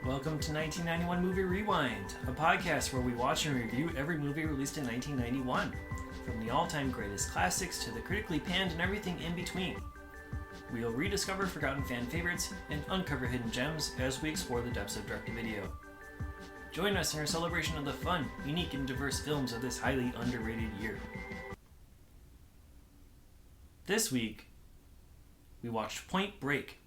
Welcome to 1991 Movie Rewind, a podcast where we watch and review every movie released in 1991, from the all-time greatest classics to the critically panned and everything in between. We'll rediscover forgotten fan favorites and uncover hidden gems as we explore the depths of direct-to-video. Join us in our celebration of the fun, unique, and diverse films of this highly underrated year. This week, we watched Point Break.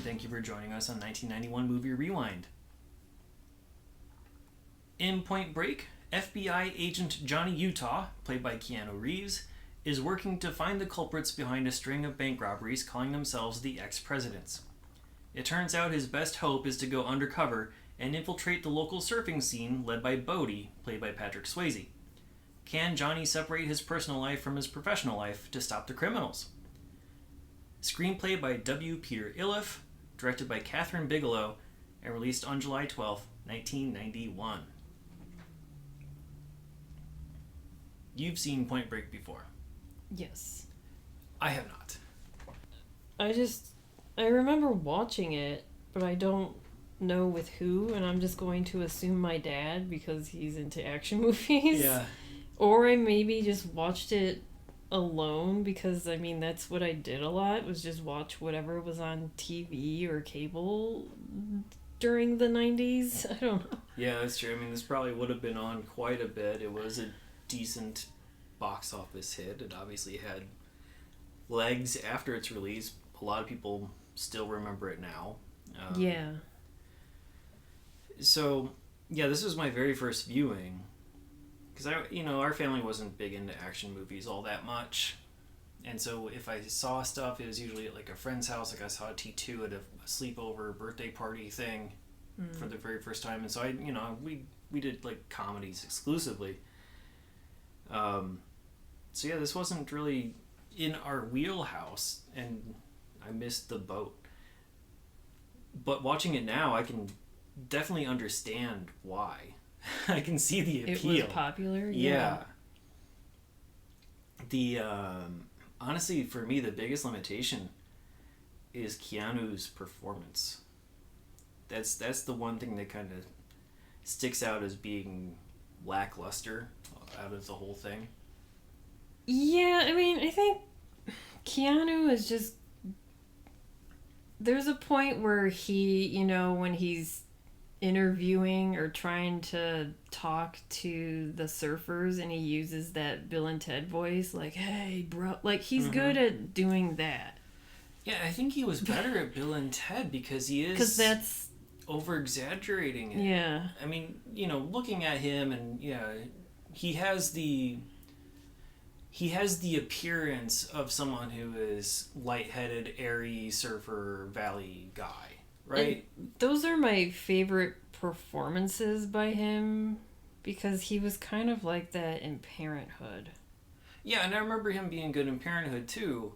Thank you for joining us on 1991 Movie Rewind. In Point Break, FBI agent Johnny Utah, played by Keanu Reeves, is working to find the culprits behind a string of bank robberies calling themselves the ex-presidents. It turns out his best hope is to go undercover and infiltrate the local surfing scene led by Bodhi, played by Patrick Swayze. Can Johnny separate his personal life from his professional life to stop the criminals? Screenplay by W. Peter Iliff, directed by Katheryn Bigelow, and released on July 12, 1991. You've seen Point Break before. Yes. I have not. I remember watching it, but I don't know with who, and I'm just going to assume my dad because he's into action movies. Yeah. Or I maybe just watched it alone because that's what I did a lot, was just watch whatever was on TV or cable during the 90s. I don't know. Yeah, that's true. This probably would have been on quite a bit. It was a decent box office hit. It obviously had legs after its release. A lot of people still remember it now. Yeah. So, yeah, this was my very first viewing. Because our family wasn't big into action movies all that much, and so if I saw stuff, it was usually at like a friend's house. Like I saw T2 at a sleepover birthday party thing for the very first time, and so we did like comedies exclusively. So yeah, this wasn't really in our wheelhouse, and I missed the boat. But watching it now, I can definitely understand why. I can see the appeal. It was popular? Yeah. The honestly, for me, the biggest limitation is Keanu's performance. That's the one thing that kind of sticks out as being lackluster out of the whole thing. Yeah, I think Keanu is just... There's a point where he, when he's interviewing or trying to talk to the surfers and he uses that Bill and Ted voice, like, hey bro, like he's good at doing that. Yeah, I think he was better at Bill and Ted because that's over exaggerating it. Yeah, looking at him, and he has the appearance of someone who is lightheaded, airy surfer valley guy. Right. And those are my favorite performances by him because he was kind of like that in Parenthood. Yeah, and I remember him being good in Parenthood too.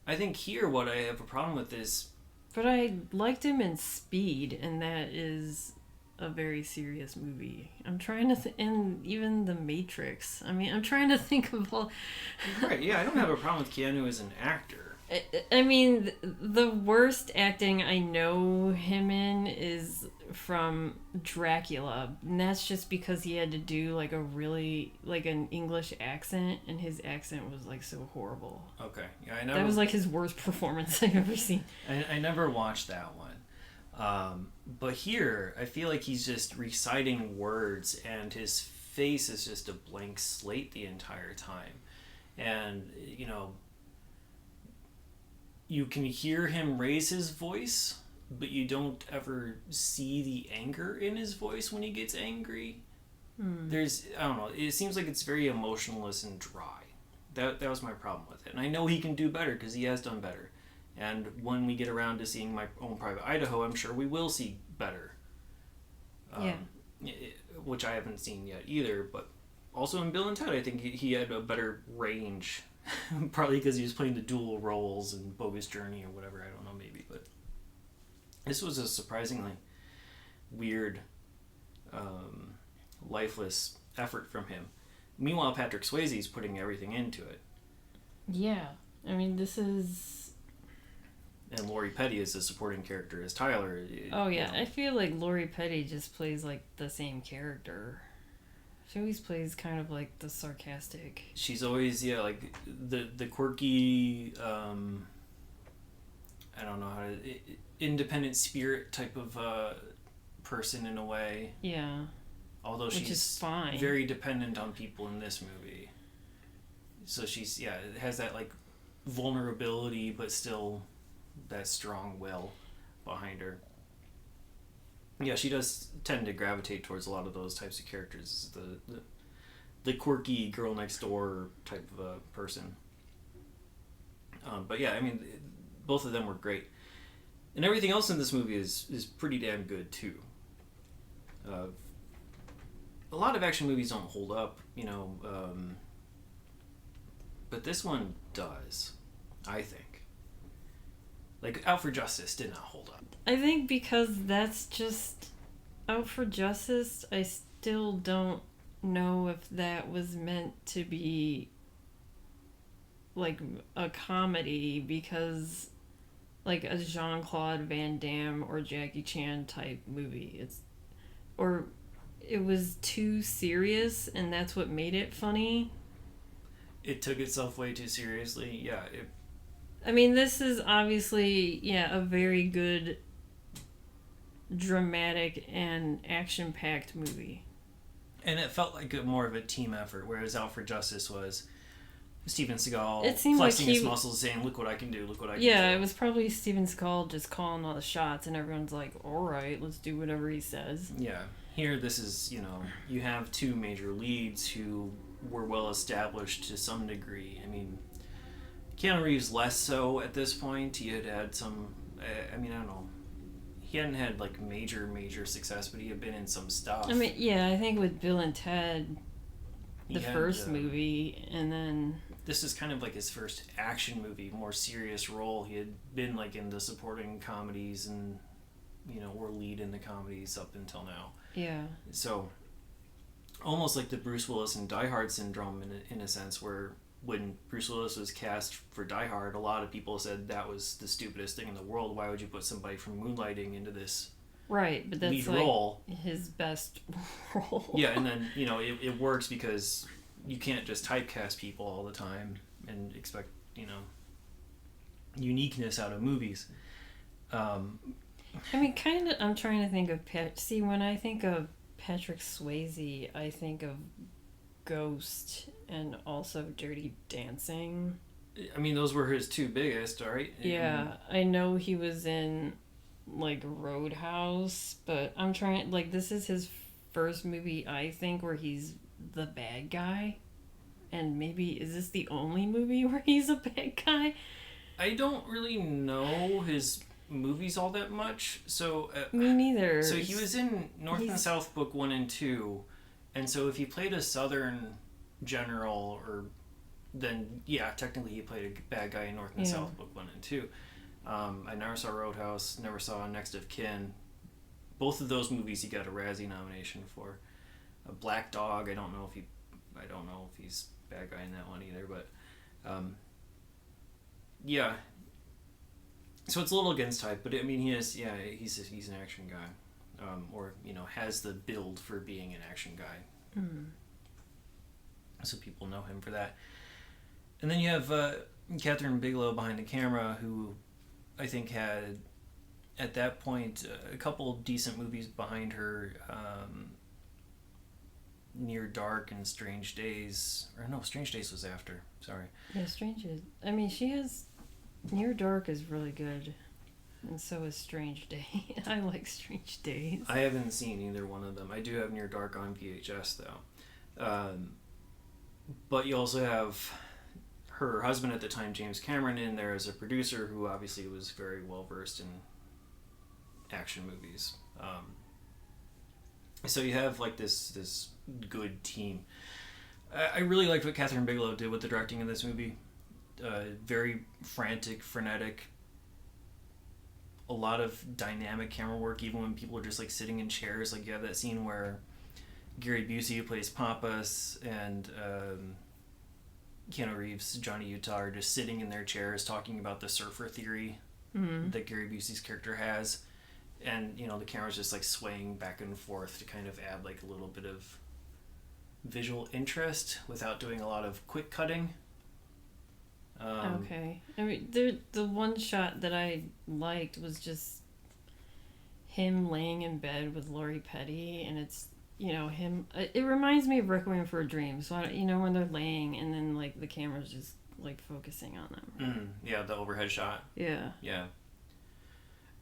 I think here what I have a problem with is... But I liked him in Speed, and that is a very serious movie. I'm trying to... and even The Matrix. I'm trying to think of all... Right, yeah, I don't have a problem with Keanu as an actor. The worst acting I know him in is from Dracula, and that's just because he had to do like an English accent, and his accent was like so horrible. Okay, yeah, that was like his worst performance I've ever seen. I never watched that one, but here I feel like he's just reciting words, and his face is just a blank slate the entire time, and you can hear him raise his voice, but you don't ever see the anger in his voice when he gets angry. There's, I don't know, it seems like it's very emotionless and dry. That was my problem with it. And I know he can do better because he has done better. And when we get around to seeing My Own Private Idaho, I'm sure we will see better. Which I haven't seen yet either, but also in Bill and Ted, I think he had a better range Partly because he was playing the dual roles in Bogus Journey or whatever, I don't know, maybe. But this was a surprisingly weird, lifeless effort from him. Meanwhile, Patrick Swayze is putting everything into it. Yeah. I mean, this is... And Lori Petty is a supporting character as Tyler. Oh, yeah. I feel like Lori Petty just plays, like, the same character. She always plays kind of, like, the sarcastic... She's always, like, the quirky, I don't know how to... independent spirit type of person in a way. Yeah. Although Which she's is fine. very dependent on people in this movie. So she's, it has that, like, vulnerability, but still that strong will behind her. Yeah, she does tend to gravitate towards a lot of those types of characters. The quirky girl next door type of a person. But yeah, I mean, both of them were great. And everything else in this movie is pretty damn good, too. A lot of action movies don't hold up, but this one does, I think. Like, Out for Justice did not hold up. I think because that's just... Out for Justice, I still don't know if that was meant to be, like, a comedy, because, like, a Jean-Claude Van Damme or Jackie Chan type movie. Or it was too serious, and that's what made it funny. It took itself way too seriously. Yeah, I mean, this is obviously, a very good, dramatic, and action-packed movie. And it felt like more of a team effort, whereas Out for Justice was Steven Seagal flexing like his muscles, saying, "Look what I can do! Look what I can do!" Yeah, it was probably Steven Seagal just calling all the shots, and everyone's like, "All right, let's do whatever he says." Yeah, here this is you have two major leads who were well established to some degree. I mean, Keanu Reeves less so at this point. He had some. I don't know. He hadn't had like major success, but he had been in some stuff. I mean, yeah, I think with Bill and Ted, the first movie, and then this is kind of like his first action movie, more serious role. He had been like in the supporting comedies and or lead in the comedies up until now. Yeah. So almost like the Bruce Willis and Die Hard syndrome in a sense, where when Bruce Willis was cast for Die Hard, a lot of people said that was the stupidest thing in the world. Why would you put somebody from Moonlighting into this right? But that's lead like role? His best role. Yeah, and then it works because you can't just typecast people all the time and expect uniqueness out of movies. I mean, kind of. I'm trying to think of when I think of Patrick Swayze, I think of Ghost and also Dirty Dancing. I mean, those were his two biggest, right? Yeah, I know he was in like Roadhouse, but I'm trying, like, this is his first movie, I think, where he's the bad guy. And maybe, is this the only movie where he's a bad guy? I don't really know his movies all that much, so... Me neither. So he was in North and South Book 1 and 2, and so if he played a Southern general, or then, yeah, technically he played a bad guy in North and South Book 1 and 2. I never saw Roadhouse, never saw Next of Kin. Both of those movies he got a Razzie nomination for. Black Dog, I don't know if he's bad guy in that one either, but yeah. So it's a little against type, but I mean he's an action guy, or has the build for being an action guy. Mm. So people know him for that. And then you have Katheryn Bigelow behind the camera, who I think had at that point a couple decent movies behind her. Near Dark and Strange Days. Or no, Strange Days was after. Sorry. Yeah, Strange Days. I mean, she has... Near Dark is really good. And so is Strange Days. I like Strange Days. I haven't seen either one of them. I do have Near Dark on VHS, though. But you also have her husband at the time, James Cameron, in there as a producer, who obviously was very well versed in action movies. So you have like this good team. I really liked what Katheryn Bigelow did with the directing in this movie. very frantic, frenetic. A lot of dynamic camera work, even when people are just like sitting in chairs. Like you have that scene where Gary Busey, who plays Pampas, and Keanu Reeves, Johnny Utah, are just sitting in their chairs talking about the surfer theory that Gary Busey's character has. And, you know, the camera's just like swaying back and forth to kind of add like a little bit of visual interest without doing a lot of quick cutting. Okay. I mean, the one shot that I liked was just him laying in bed with Lori Petty, and it's, you know, him. It reminds me of Requiem for a Dream. So, you know, when they're laying and then, like, the camera's just, like, focusing on them. Yeah, the overhead shot. Yeah. Yeah.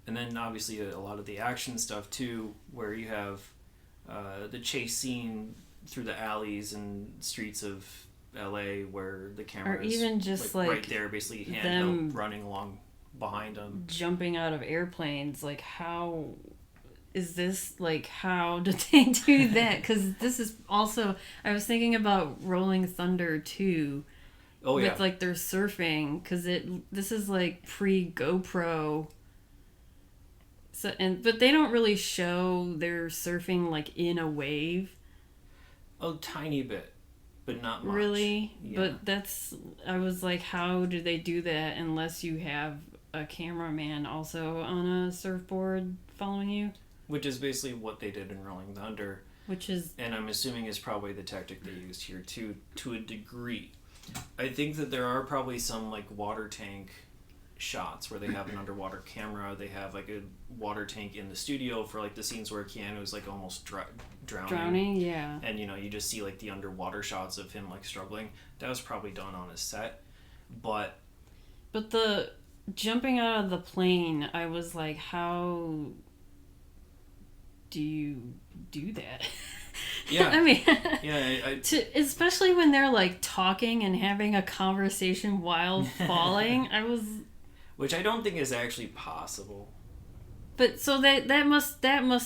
And then, obviously, a lot of the action stuff, too, where you have the chase scene through the alleys and streets of LA where the camera or even just like right there, basically handheld, running along behind them, jumping out of airplanes. Like, how is this, like, how did they do that? Because this is also, I was thinking about Rolling Thunder too. Oh yeah, with like their surfing, because this is like pre GoPro. So but they don't really show their surfing like in a wave. A tiny bit. But not much. Really? Yeah. But I was like, how do they do that unless you have a cameraman also on a surfboard following you? Which is basically what they did in Rolling Thunder. And I'm assuming is probably the tactic they used here too, to a degree. I think that there are probably some like water tank shots where they have an underwater camera. They have like a water tank in the studio for like the scenes where Keanu is like almost drowning, yeah, and you know, you just see like the underwater shots of him like struggling. That was probably done on a set, but the jumping out of the plane, I was like, how do you do that? Yeah. I mean, yeah, especially when they're like talking and having a conversation while falling. Which I don't think is actually possible. But so that must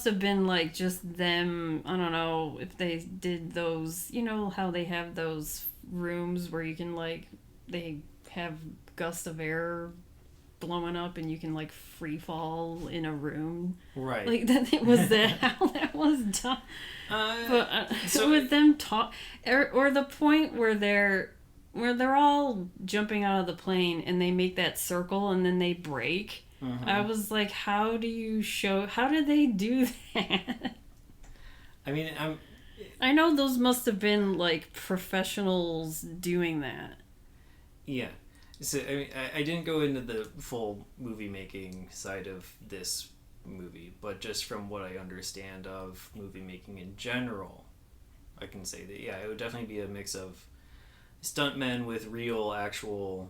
have been like just them. I don't know if they did those. You know how they have those rooms where you can like, they have gusts of air blowing up and you can like free fall in a room. Right. Like that. Was that how that was done? But so with them talk, or the point where they're all jumping out of the plane and they make that circle and then they break. Mm-hmm. I was like, how did they do that? I mean, I know those must have been like professionals doing that. Yeah. So I mean, I didn't go into the full movie making side of this movie, but just from what I understand of movie making in general, I can say that yeah, it would definitely be a mix of stuntmen with real actual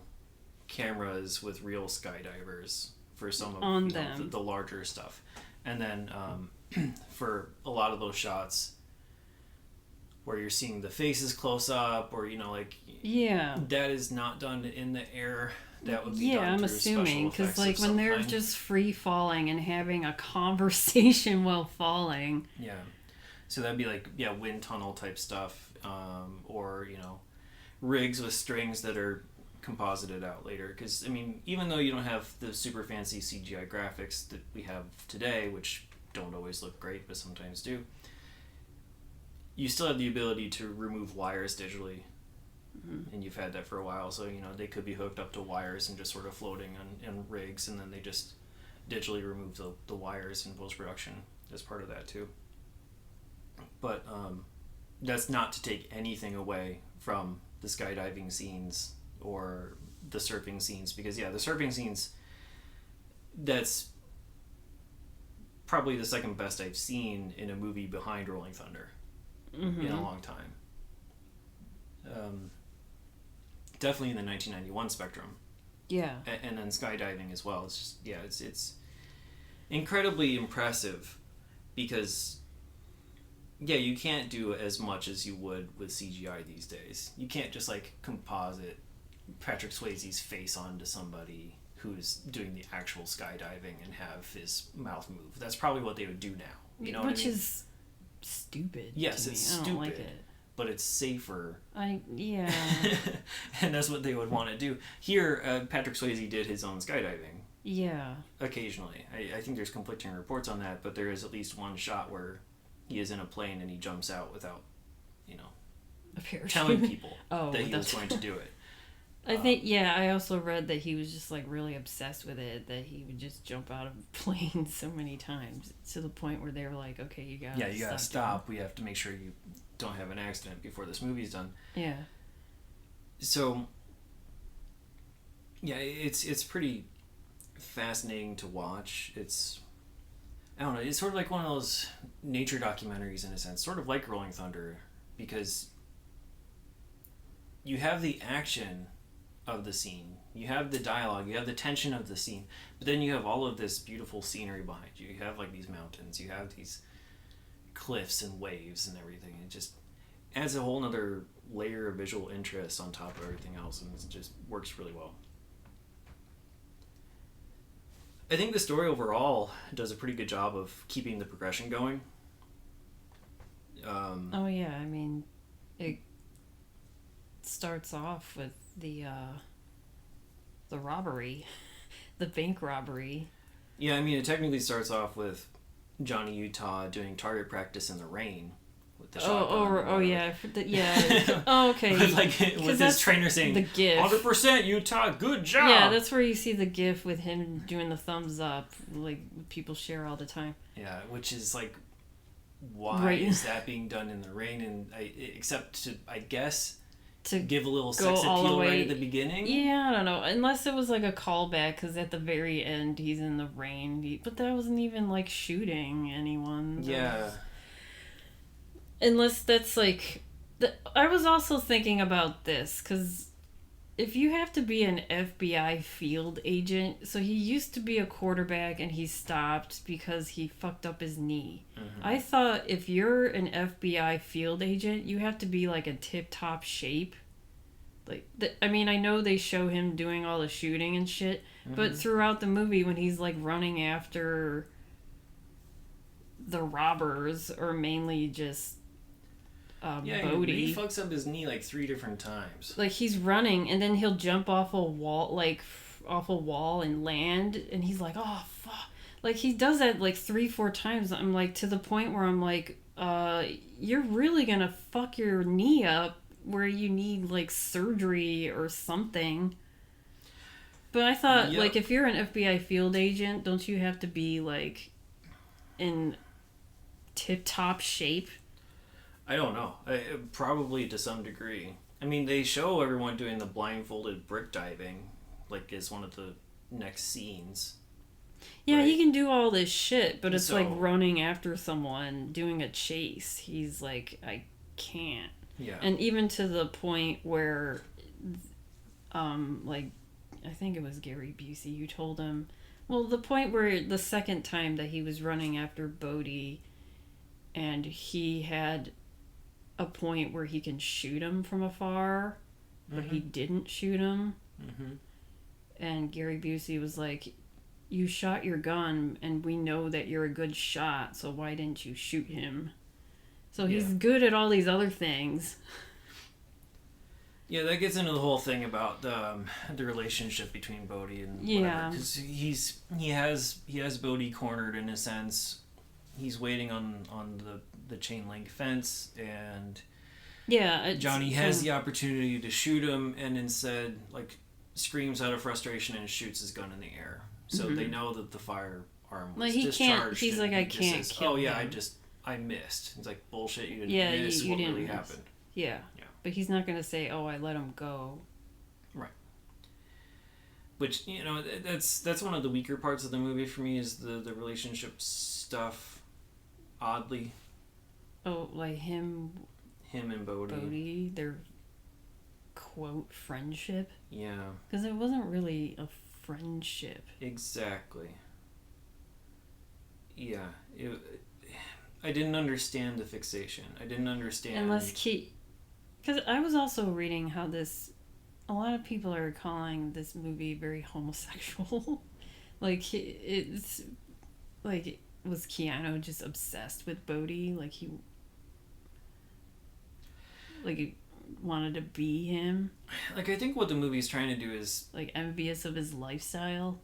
cameras with real skydivers for some of the larger stuff, and then for a lot of those shots where you're seeing the faces close up, or you know, like, yeah, that is not done in the air. That would be done I'm through assuming, because like when they're kind. just free falling and having a conversation while falling. Yeah, so that'd be like wind tunnel type stuff, or you know, rigs with strings that are composited out later. Because I mean, even though you don't have the super fancy CGI graphics that we have today, which don't always look great but sometimes do, you still have the ability to remove wires digitally. Mm-hmm. And you've had that for a while, so you know, they could be hooked up to wires and just sort of floating on rigs, and then they just digitally remove the wires in post-production as part of that too. But that's not to take anything away from the skydiving scenes or the surfing scenes, because yeah, the surfing scenes, that's probably the second best I've seen in a movie behind Rolling Thunder. Mm-hmm. In a long time. Definitely in the 1991 spectrum. Yeah. And then skydiving as well. It's just, yeah, it's incredibly impressive, because yeah, you can't do as much as you would with CGI these days. You can't just like composite Patrick Swayze's face onto somebody who's doing the actual skydiving and have his mouth move. That's probably what they would do now. You know what I mean? Which is stupid. Yes, it's stupid. I don't like it. but it's safer. Yeah. And that's what they would want to do. Here, Patrick Swayze did his own skydiving. Yeah. Occasionally. I think there's conflicting reports on that, but there is at least one shot where he is in a plane and he jumps out without, telling people that he was going to do it. I think, I also read that he was just, like, really obsessed with it, that he would just jump out of planes so many times to the point where they were like, okay, you gotta stop. We have to make sure you don't have an accident before this movie's done. Yeah. So, yeah, it's pretty fascinating to watch. I don't know, it's sort of like one of those nature documentaries in a sense, sort of like Rolling Thunder, because you have the action of the scene, you have the dialogue, you have the tension of the scene, but then you have all of this beautiful scenery behind you. You have like these mountains, you have these cliffs and waves and everything. It just adds a whole nother layer of visual interest on top of everything else, and it just works really well. I think the story overall does a pretty good job of keeping the progression going. I mean, it starts off with the robbery, the bank robbery. Yeah, I mean, it technically starts off with Johnny Utah doing target practice in the rain with the shotgun. Yeah. Okay. with his trainer saying, the GIF. 100% Utah, good job! Yeah, that's where you see the GIF with him doing the thumbs up, like people share all the time. Yeah, which is like, why is that being done in the rain? And except to, I guess, to give a little sex appeal right at the beginning? Yeah, I don't know. Unless it was like a callback, because at the very end he's in the rain. But that wasn't even like shooting anyone. Yeah. Unless that's like... I was also thinking about this, because if you have to be an FBI field agent... So he used to be a quarterback and he stopped because he fucked up his knee. Mm-hmm. I thought if you're an FBI field agent, you have to be like a tip-top shape. I know they show him doing all the shooting and shit, but throughout the movie when he's like running after the robbers, or mainly just Bodhi. He fucks up his knee like 3 different times. Like he's running and then he'll jump off a wall and land, and he's like, oh fuck. Like he does that like 3-4 times. I'm like, to the point where I'm like, you're really gonna fuck your knee up where you need like surgery or something. But I thought, like, if you're an FBI field agent, don't you have to be like in tip-top shape? I don't know. Probably to some degree. I mean, they show everyone doing the blindfolded brick diving, like, as one of the next scenes. Yeah, right? He can do all this shit, but it's like running after someone, doing a chase. He's like, I can't. Yeah. And even to the point where, like, I think it was Gary Busey who told him, well, the point where the second time that he was running after Bodhi, and he had a point where he can shoot him from afar, but he didn't shoot him. Mm-hmm. And Gary Busey was like, you shot your gun, and we know that you're a good shot, so why didn't you shoot him? So he's good at all these other things. Yeah, that gets into the whole thing about the relationship between Bodhi and whatever. Because he has Bodhi cornered in a sense. He's waiting on the chain link fence, and Johnny has the opportunity to shoot him, and instead like screams out of frustration and shoots his gun in the air. So they know that the firearm was discharged. He's like, I can't kill him. I missed. He's like, bullshit, you didn't miss. What really happened? Yeah. But he's not going to say, oh, I let him go. Right. Which, that's one of the weaker parts of the movie for me, is the relationship stuff, oddly. Oh, like him and Bodhi. Their, quote, friendship? Yeah. Because it wasn't really a friendship. Exactly. Yeah. I didn't understand the fixation. I didn't understand... Because I was also reading how a lot of people are calling this movie very homosexual. Like, it's... Like, was Keanu just obsessed with Bodhi? Like, he... like he wanted to be him. Like, I think what the movie's trying to do is Like envious of his lifestyle.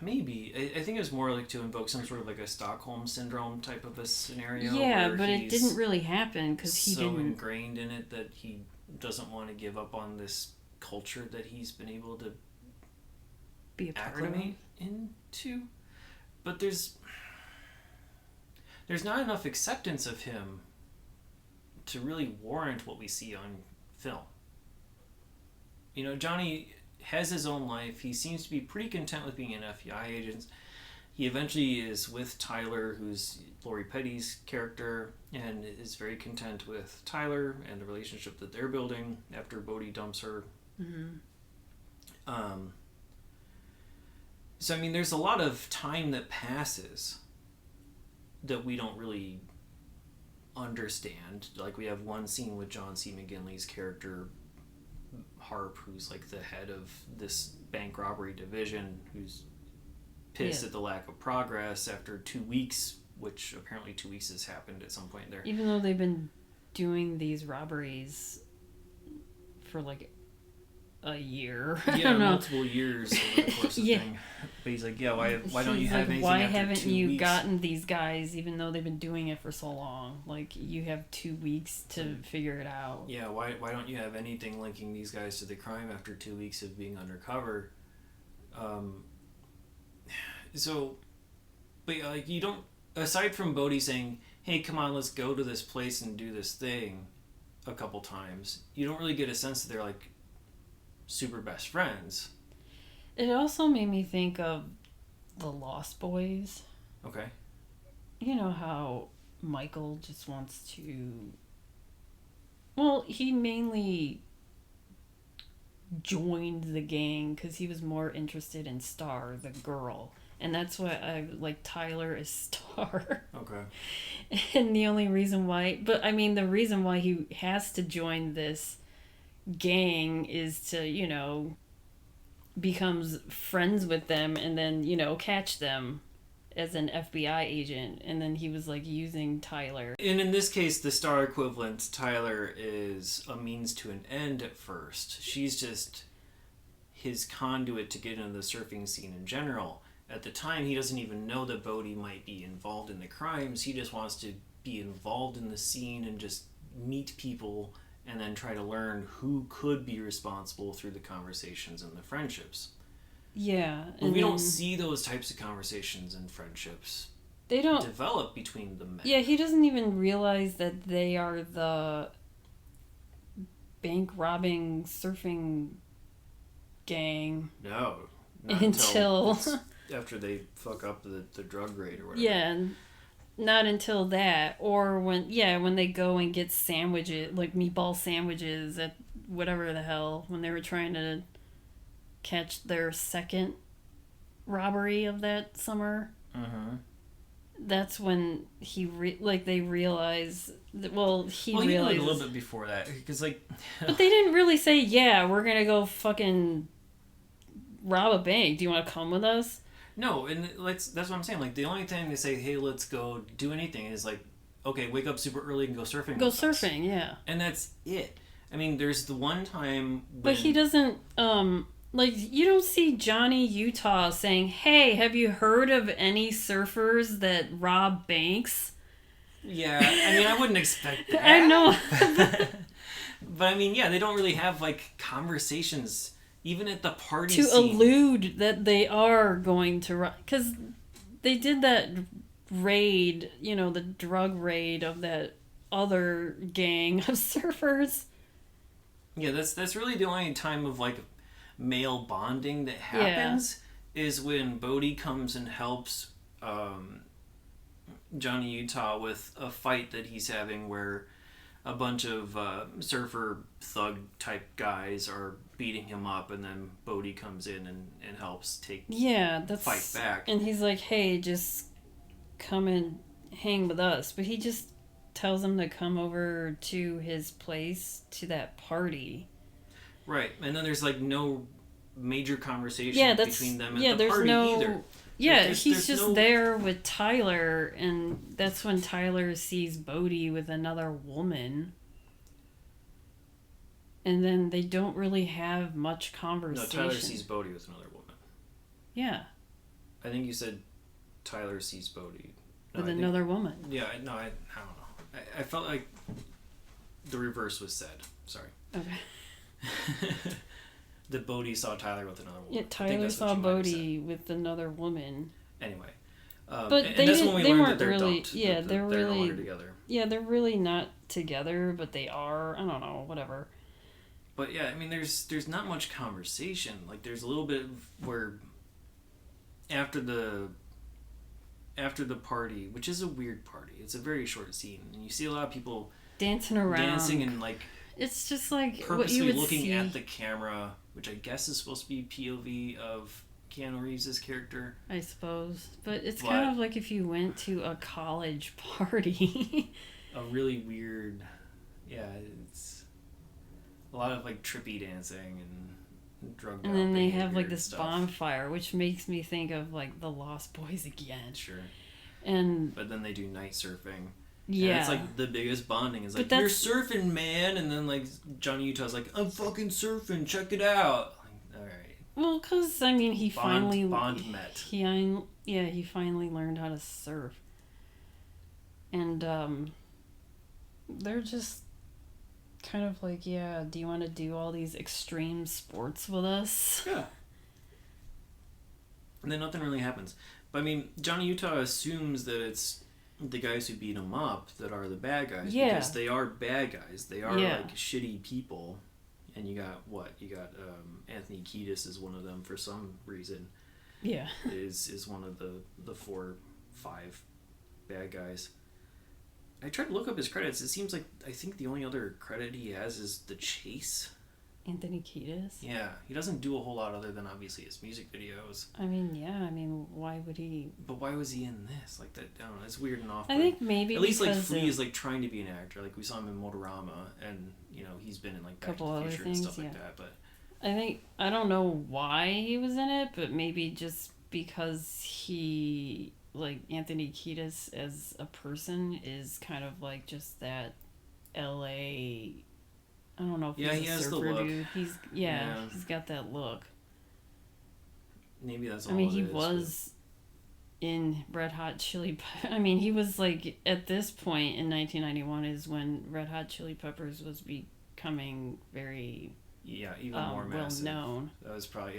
maybe I think it's more like to invoke some sort of like a Stockholm syndrome type of a scenario. Yeah, where but it didn't really happen because he so didn't. ingrained in it that he doesn't want to give up on this culture that he's been able to Be a part of. acclimate into. But there's not enough acceptance of him to really warrant what we see on film. You know, Johnny has his own life. He seems to be pretty content with being an FBI agent. He eventually is with Tyler, who's Lori Petty's character, and is very content with Tyler and the relationship that they're building after Bodhi dumps her. Mm-hmm. So, I mean, there's a lot of time that passes that we don't really understand. Like, we have one scene with John C. McGinley's character, Harp, who's like the head of this bank robbery division, who's pissed at the lack of progress after 2 weeks, which apparently 2 weeks has happened at some point there. Even though they've been doing these robberies for like a year. I don't know. Multiple years over the course of thing. But he's like, why don't you have anything why after haven't 2 you weeks? gotten these guys even though they've been doing it for so long? Like, you have 2 weeks to figure it out. Yeah, why don't you have anything linking these guys to the crime after 2 weeks of being undercover? But yeah, like, you don't, aside from Bodhi saying, hey, come on, let's go to this place and do this thing a couple times, you don't really get a sense that they're like super best friends. It also made me think of the Lost Boys. Okay. You know how Michael just wants to... Well, he mainly joined the gang because he was more interested in Star, the girl. And that's why I like Tyler is Star. Okay. And the only reason why... But, I mean, the reason why he has to join this gang is to, you know, becomes friends with them and then, you know, catch them as an FBI agent. And then he was like using Tyler. And in this case, the Star equivalent, Tyler, is a means to an end at first. She's just his conduit to get into the surfing scene in general. At the time, he doesn't even know that Bodhi might be involved in the crimes. He just wants to be involved in the scene and just meet people and then try to learn who could be responsible through the conversations and the friendships. Yeah. But we don't see those types of conversations and friendships they don't develop between the men. Yeah, he doesn't even realize that they are the bank robbing surfing gang. No. Until after they fuck up the drug raid or whatever. Yeah, not until that. Or when they go and get sandwiches, like meatball sandwiches at whatever the hell, when they were trying to catch their second robbery of that summer. Mm-hmm. That's when they realize that, he realized realized a little bit before that, because like but they didn't really say, yeah, we're gonna go fucking rob a bank, do you want to come with us? No, and that's what I'm saying. Like, the only time they say, hey, let's go do anything is like, okay, wake up super early and go surfing Go with surfing, us. yeah. And that's it. I mean, there's the one time when... But he doesn't, you don't see Johnny Utah saying, hey, have you heard of any surfers that rob banks? Yeah, I mean, I wouldn't expect that. I know. But I mean, yeah, they don't really have, like, conversations... Even at the party to scene. allude that they are going to... Because they did that raid, you know, the drug raid of that other gang of surfers. Yeah, that's really the only time of, like, male bonding that happens is when Bodhi comes and helps Johnny Utah with a fight that he's having where a bunch of surfer thug type guys are beating him up, and then Bodhi comes in and helps fight back. And he's like, hey, just come and hang with us. But he just tells him to come over to his place to that party. Right. And then there's like no major conversation between them at the party either. Yeah, like he's just there with Tyler, and that's when Tyler sees Bodhi with another woman. And then they don't really have much No, conversation. Tyler sees Bodhi with another woman. Yeah. I think you said Tyler sees Bodhi. No, With another woman. Yeah, I don't know. I felt like the reverse was said. Sorry. Okay. That Bodhi saw Tyler with another woman. Yeah, Tyler saw Bodhi with another woman. Anyway. But and they that's didn't, when we they learned weren't that they're really. dumped, Yeah, that they're no really. longer together. Yeah, they're really not together, but they are. I don't know. Whatever. But yeah, I mean, there's not much conversation. Like, there's a little bit where after the party, which is a weird party, it's a very short scene, and you see a lot of people dancing around, dancing, and like it's just like purposely what you would looking see. at the camera, which I guess is supposed to be POV of Keanu Reeves' character. I suppose, but it's kind of like if you went to a college party. A really weird, yeah, it's a lot of like trippy dancing and drug. And then they have like this bonfire, which makes me think of like the Lost Boys again. Sure. But then they do night surfing. Yeah. And it's like the biggest bonding. It's like, you're surfing, man. And then like Johnny Utah's like, I'm fucking surfing. Check it out. Like, all right. Well, because I mean, he finally met. He finally learned how to surf. And they're just kind of like, yeah, do you want to do all these extreme sports with us? Yeah. And then nothing really happens. But I mean, Johnny Utah assumes that it's the guys who beat him up that are the bad guys. Yeah. Because they are bad guys. They are like shitty people. And you got Anthony Kiedis is one of them for some reason. Yeah. Is one of the 4, 5 bad guys. I tried to look up his credits. It seems like I think the only other credit he has is The Chase. Anthony Kiedis? Yeah, he doesn't do a whole lot other than obviously his music videos. I mean, yeah, why would he? But why was he in this? Like that, I don't know. It's weird and off. I think maybe at least like Flea is like trying to be an actor. Like we saw him in Motorama, and you know he's been in like Back to the Future and stuff like that. But I don't know why he was in it, but maybe just because he, like, Anthony Kiedis as a person is kind of like just that LA. I don't know if he's he has surfer the look. dude. He's got that look. Maybe that's all. I mean, he was in Red Hot Chili he was like, at this point in 1991 is when Red Hot Chili Peppers was becoming very even more massive. Well known. That was probably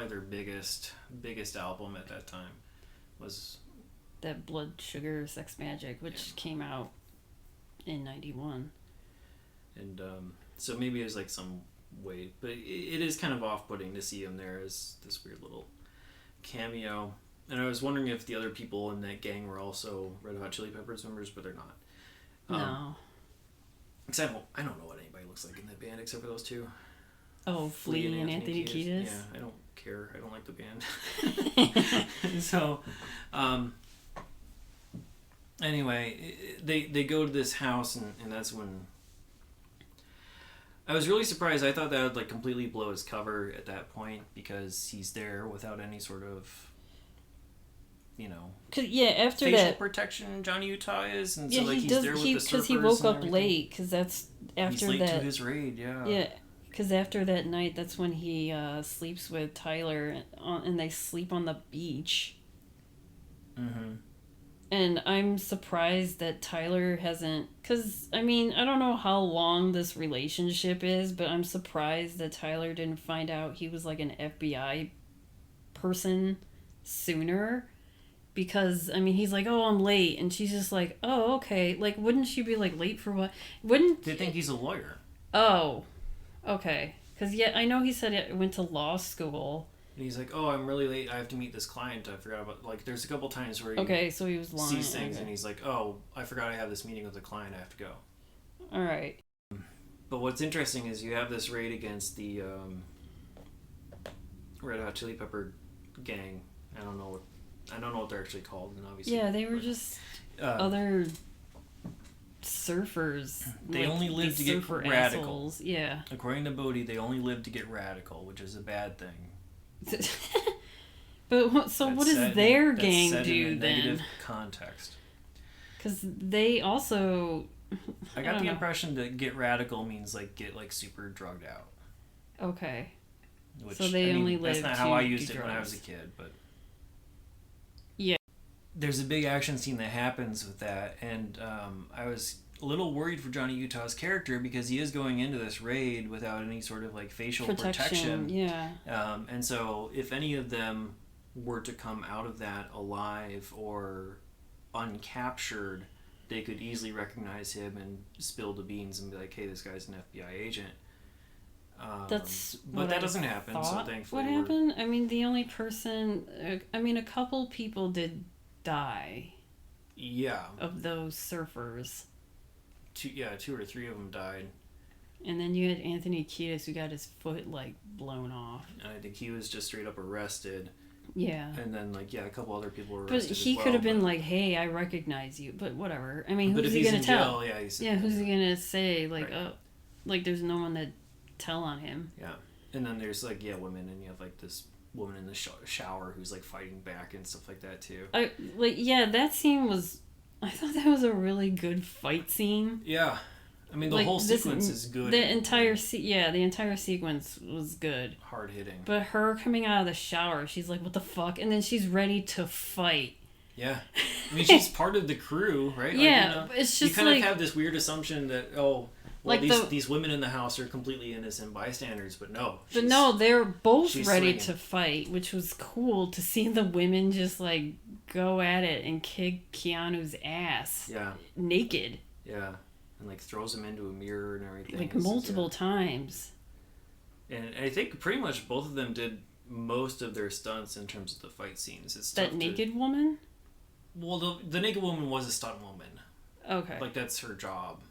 their biggest album at that time. Was that Blood Sugar Sex Magic, which came out in 91. And so maybe there's like some weight, but it is kind of off-putting to see him there as this weird little cameo. And I was wondering if the other people in that gang were also Red Hot Chili Peppers members, but they're not. No. Except I don't know what anybody looks like in that band except for those two. Oh, Flea and Anthony Kiedis. Yeah, I don't care. I don't like the band. So, anyway, they go to this house, and that's when I was really surprised. I thought that would like completely blow his cover at that point because he's there without any sort of, after facial that protection. Johnny Utah is, and so like he's there with the surfers because he woke up everything. Late because that's after he's late that. to his raid. Yeah. Yeah, because after that night, that's when he sleeps with Tyler, and they sleep on the beach. Mm-hmm. And I'm surprised that Tyler hasn't... Because, I don't know how long this relationship is, but I'm surprised that Tyler didn't find out he was, like, an FBI person sooner. Because, he's like, oh, I'm late. And she's just like, oh, okay. Like, wouldn't she be, like, late for what? They think he's a lawyer. Oh, okay. Because, I know he said he went to law school. And he's like, oh, I'm really late. I have to meet this client. I forgot about... Like, there's a couple times where so he was lying. sees things, and he's like, oh, I forgot I have this meeting with the client. I have to go. All right. But what's interesting is you have this raid against the Red Hot Chili Pepper gang. I don't know what they're actually called, and obviously... Yeah, they were just other surfers. They only live to get radical. Assholes. Yeah. According to Bodhi, they only live to get radical, which is a bad thing. But what does their gang do then? Negative context. Because they also I got the impression that get radical means like get like super drugged out. Okay. Which, so they only live. That's not how I used it when I was a kid, but yeah. There's a big action scene that happens with that, and I was a little worried for Johnny Utah's character because he is going into this raid without any sort of like facial protection. Yeah. And so if any of them were to come out of that alive or uncaptured, they could easily recognize him and spill the beans and be like, hey, this guy's an FBI agent. But that doesn't happen, so thankfully. What happened? I mean, the only person... a couple people did die. Yeah. Of those surfers. Two or three of them died. And then you had Anthony Kiedis who got his foot, like, blown off. And I think he was just straight up arrested. Yeah. And then, like, a couple other people were arrested. But he could have been like, hey, I recognize you. But whatever. I mean, who's he going to tell? Jail, who's he going to say, like, right. oh, like, there's no one to tell on him. Yeah. And then there's, like, women, and you have, like, this woman in the shower who's, like, fighting back and stuff like that, too. That scene was... I thought that was a really good fight scene. Yeah. I mean, the whole sequence is good. The entire sequence was good. Hard hitting. But her coming out of the shower, she's like, what the fuck? And then she's ready to fight. Yeah. I mean, she's part of the crew, right? Yeah, it's just you kind of have this weird assumption that, these women in the house are completely innocent bystanders, but no. But no, they're both ready to fight, which was cool to see the women just, like, go at it and kick Keanu's ass. Yeah. Naked. Yeah. And, like, throws him into a mirror and everything. Like, multiple times. And I think pretty much both of them did most of their stunts in terms of the fight scenes. It's that naked woman? Well, the naked woman was a stunt woman. Okay. Like, that's her job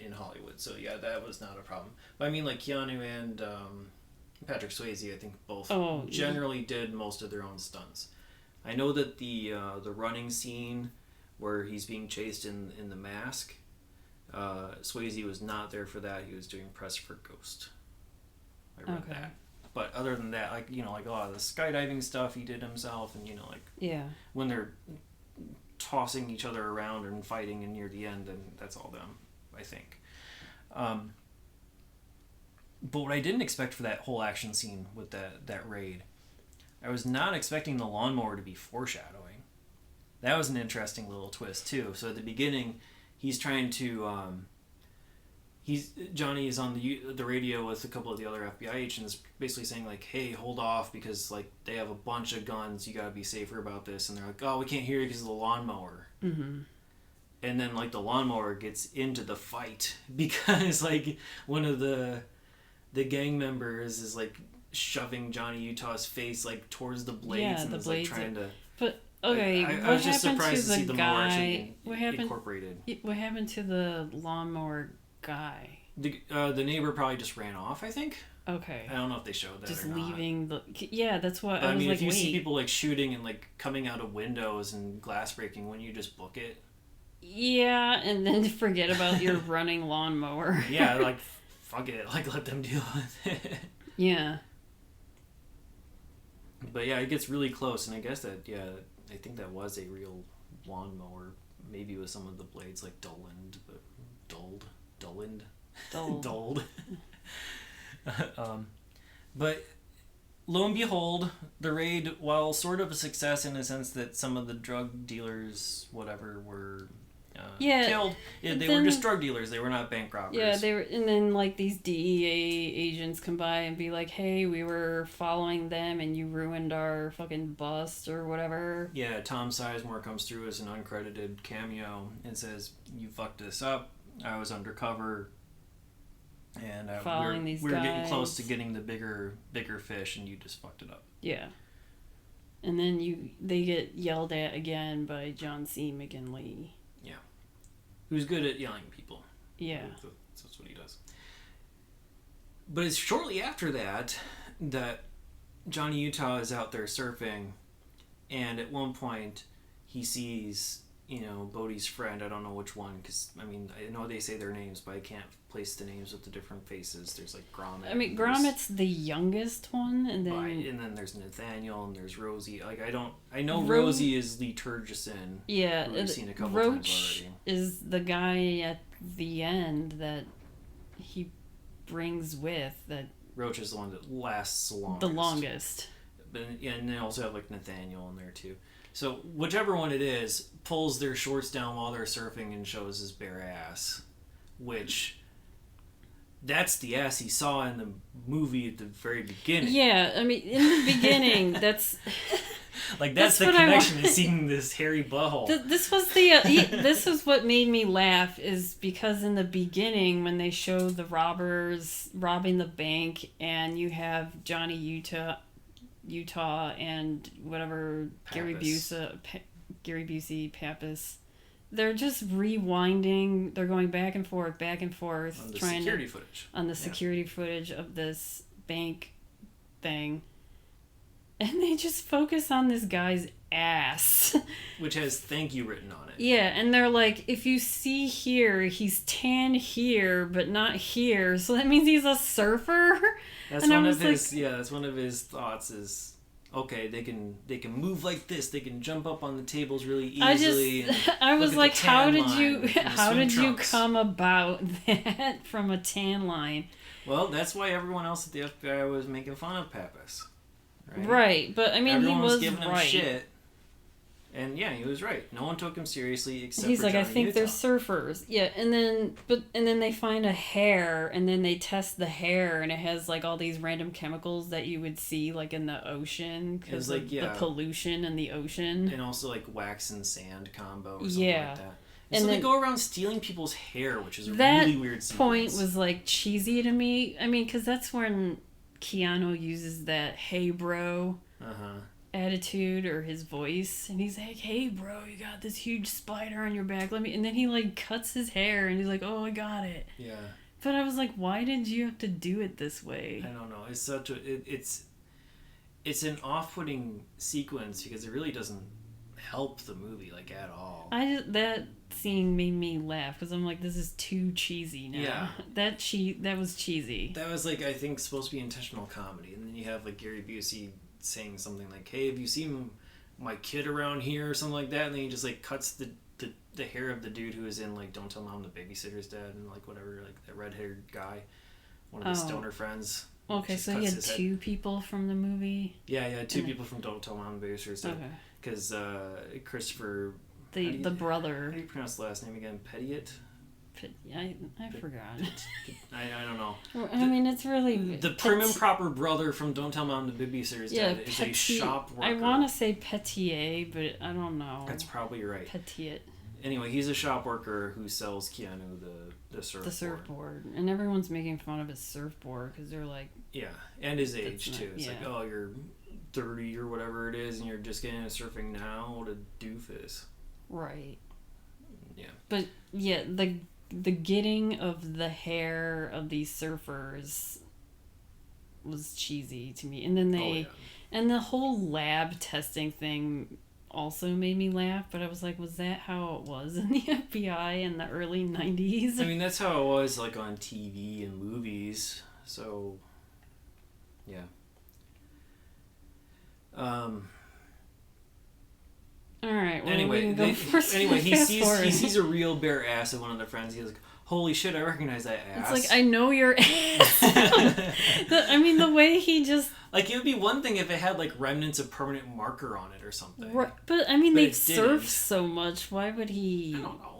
in Hollywood. So, yeah, that was not a problem. But, I mean, like, Keanu and Patrick Swayze, I think both generally did most of their own stunts. I know that the running scene where he's being chased in the mask, Swayze was not there for that. He was doing press for Ghost. I read that. But other than that, like, like a lot of the skydiving stuff he did himself, and, when they're tossing each other around and fighting and near the end, then that's all them, I think. But what I didn't expect for that whole action scene with that raid, I was not expecting the lawnmower to be foreshadowing. That was an interesting little twist too. So at the beginning, he's trying to Johnny is on the radio with a couple of the other FBI agents, basically saying like, "Hey, hold off because like they have a bunch of guns. You gotta be safer about this." And they're like, "Oh, we can't hear you because of the lawnmower." Mm-hmm. And then like the lawnmower gets into the fight because like one of the gang members is like shoving Johnny Utah's face like towards the blades and is like trying to. But okay, I was just surprised to see the mower actually incorporated. What happened to the lawnmower guy? The neighbor probably just ran off, I think. Okay. I don't know if they showed that. Just or leaving not. That's what I mean. If you see people like shooting and like coming out of windows and glass breaking, when you just book it. Yeah, and then forget about your running lawnmower. Yeah, like fuck it, like let them deal with it. Yeah. But yeah, it gets really close, and I guess that I think that was a real lawnmower, maybe with some of the blades like dulled. But lo and behold, the raid, while sort of a success in the sense that some of the drug dealers, whatever, were killed. Yeah, they were just drug dealers. They were not bank robbers. Yeah, they were, and then like these DEA agents come by and be like, "Hey, we were following them, and you ruined our fucking bust or whatever." Yeah, Tom Sizemore comes through as an uncredited cameo and says, "You fucked this up. I was undercover, and we were getting close to getting the bigger fish, and you just fucked it up." Yeah. And then they get yelled at again by John C. McGinley. Yeah. Who's good at yelling at people. Yeah. That's what he does. But it's shortly after that Johnny Utah is out there surfing, and at one point he sees, Bodhi's friend. I don't know which one, because, I mean, I know they say their names, but I can't place the names with the different faces. There's, like, Gromit. I mean, Gromit's the youngest one, and then... Right, and then there's Nathaniel, and there's Rosie. Like, I know Rosie is Lee Turgeson. Yeah. Who we've seen a couple times already. Is the guy at the end that he brings with that. Roach is the one that lasts the longest. But, and they also have like Nathaniel in there too. So whichever one it is pulls their shorts down while they're surfing and shows his bare ass, which that's the ass he saw in the movie at the very beginning. Yeah, I mean, in the beginning, that's like that's the connection to seeing this hairy butthole. This was this was what made me laugh, is because in the beginning when they show the robbers robbing the bank and you have Johnny Utah and whatever Pappas. Gary Busey, Pappas, they're just rewinding. They're going back and forth On the security footage. On the security footage of this bank thing. And they just focus on this guy's ass. Which has "thank you" written on it. Yeah, and they're like, if you see here, he's tan here, but not here. So that means he's a surfer? That's and one of his that's one of his thoughts is, okay, they can move like this, they can jump up on the tables really easily. I was like, how did you trunks. come about that from a tan line? Well, that's why everyone else at the FBI was making fun of Pappas. Right, but I mean, everyone he was giving him right. shit. And yeah, he was right. No one took him seriously except He's for like, Johnny I think Utah. they're surfers. Yeah, and then they find a hair, and then they test the hair, and it has like all these random chemicals that you would see like in the ocean because of the pollution in the ocean. And also like wax and sand combo or something like that. And so then, they go around stealing people's hair, which is a that really weird sequence. point was like cheesy to me. I mean, because that's when Keanu uses that "Hey bro" attitude or his voice, and he's like, "Hey bro, you got this huge spider on your back. Let me." And then he like cuts his hair, and he's like, "Oh, I got it." Yeah. But I was like, why did you have to do it this way? I don't know. It's such a it's an off-putting sequence because it really doesn't help the movie like at all. That scene made me laugh because I'm like, this is too cheesy now. Yeah. That was cheesy. That was like, I think, supposed to be intentional comedy, and then you have like Gary Busey saying something like, "Hey, have you seen my kid around here?" or something like that, and then he just like cuts the hair of the dude who is in like "Don't Tell Mom the Babysitter's Dead" and like whatever, like that red-haired guy, one of his stoner friends. Okay, so he had two people from the movie. Yeah, two people from "Don't Tell Mom the Babysitter's Dead." Okay. Because Christopher... The brother... How do you pronounce the last name again? Pettiot? I forgot. I don't know. I mean, it's really... The prim and proper brother from "Don't Tell Mom the Babysitter's Dead" is a shop worker. I want to say Petier, but I don't know. That's probably right. Petiot. Anyway, he's a shop worker who sells Keanu the surfboard. The surfboard. And everyone's making fun of his surfboard because they're like... Yeah, and his age, too. It's like, oh, you're 30 or whatever it is, and you're just getting into surfing now? What a doofus. Right. Yeah. But, yeah, the getting of the hair of these surfers was cheesy to me. And then and the whole lab testing thing also made me laugh, but I was like, was that how it was in the FBI in the early 90s? I mean, that's how it was like on TV and movies. So, yeah. All right. Well, anyway, he sees a real bare ass of one of their friends. He's like, "Holy shit! I recognize that ass." It's like, I know your ass. I mean, the way he just like, it would be one thing if it had like remnants of permanent marker on it or something. Right, but I mean, they've surfed so much. Why would he? I don't know.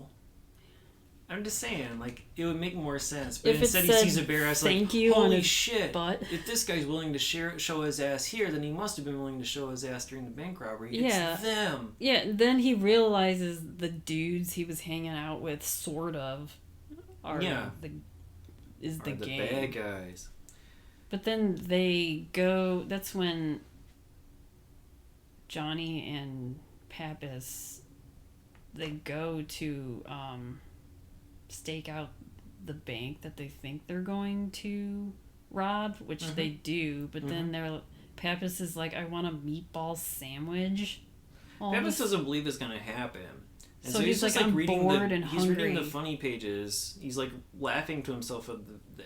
I'm just saying, like, it would make more sense. But instead, he sees a bare ass, like, holy shit! Butt. If this guy's willing to show his ass here, then he must have been willing to show his ass during the bank robbery. Yeah. It's them. Yeah. Then he realizes the dudes he was hanging out with, sort of, are the bad guys. But then they go. That's when Johnny and Pappas, they go to stake out the bank that they think they're going to rob, which they do. But then Pappas is like, I want a meatball sandwich. Pappas doesn't believe it's going to happen. And so he's like, I'm bored and hungry. He's reading the funny pages. He's like laughing to himself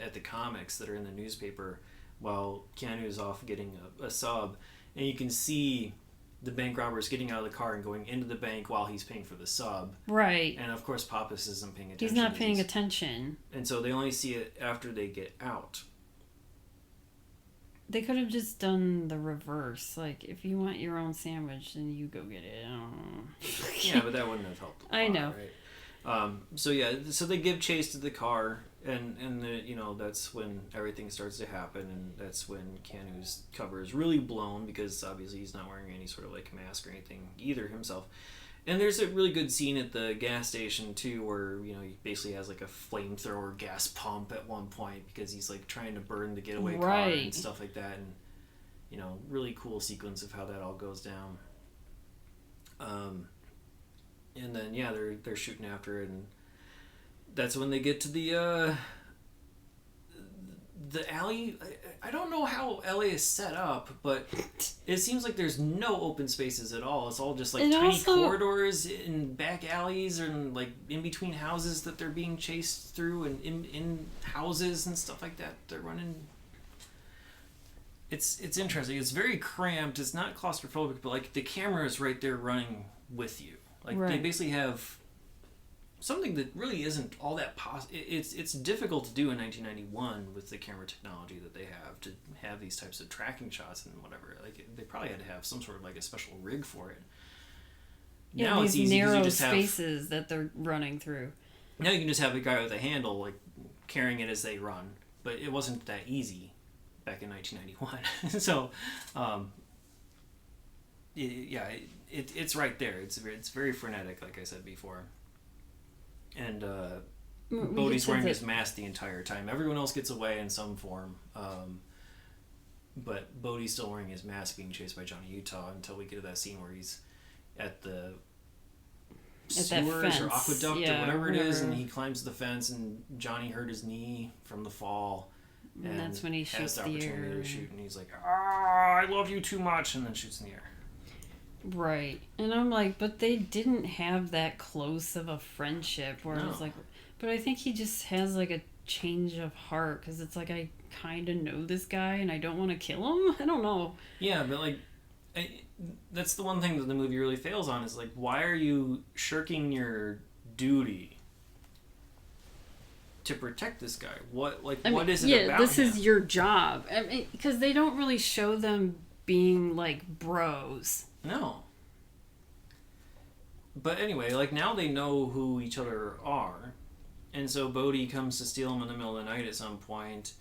at the comics that are in the newspaper while Keanu is off getting a sub. And you can see the bank robber is getting out of the car and going into the bank while he's paying for the sub. Right. And of course, Pappas isn't paying attention. He's not paying attention. And so they only see it after they get out. They could have just done the reverse. Like, if you want your own sandwich, then you go get it. I don't know. Yeah, but that wouldn't have helped. I know. Right? So they give chase to the car, and that's when everything starts to happen, and that's when Keanu's cover is really blown because obviously he's not wearing any sort of like mask or anything either himself. And there's a really good scene at the gas station too, where he basically has like a flamethrower gas pump at one point because he's like trying to burn the getaway car and stuff like that, and really cool sequence of how that all goes down. And then they're shooting after it, and that's when they get to the alley. I don't know how LA is set up, but it seems like there's no open spaces at all. It's all just like tiny corridors in back alleys and like in between houses that they're being chased through, and in houses and stuff like that. They're running. It's interesting. It's very cramped. It's not claustrophobic, but like the camera is right there running with you. Like they basically have something that really isn't all that it's difficult to do in 1991 with the camera technology that they have these types of tracking shots and whatever. Like they probably had to have some sort of like a special rig for it. Yeah, now these it's easy narrow you just spaces that they're running through. Now you can just have a guy with a handle like carrying it as they run, but it wasn't that easy back in 1991. So, it's right there. It's very frenetic, like I said before. And Bodhi's wearing his mask the entire time. Everyone else gets away in some form. But Bodhi's still wearing his mask being chased by Johnny Utah until we get to that scene where he's at the sewers or aqueduct or whatever it is, and he climbs the fence, and Johnny hurt his knee from the fall. And that's when he shoots the opportunity to shoot, and he's like, I love you too much, and then shoots in the air. Right. And I'm like, but they didn't have that close of a friendship where I was like, but I think he just has like a change of heart because it's like I kind of know this guy and I don't want to kill him. I don't know. Yeah, but like that's the one thing that the movie really fails on is like, why are you shirking your duty to protect this guy? What is it about this him? Is your job. I mean, because they don't really show them being like bros. No. But anyway, like now they know who each other are. And so Bodhi comes to steal him in the middle of the night at some point.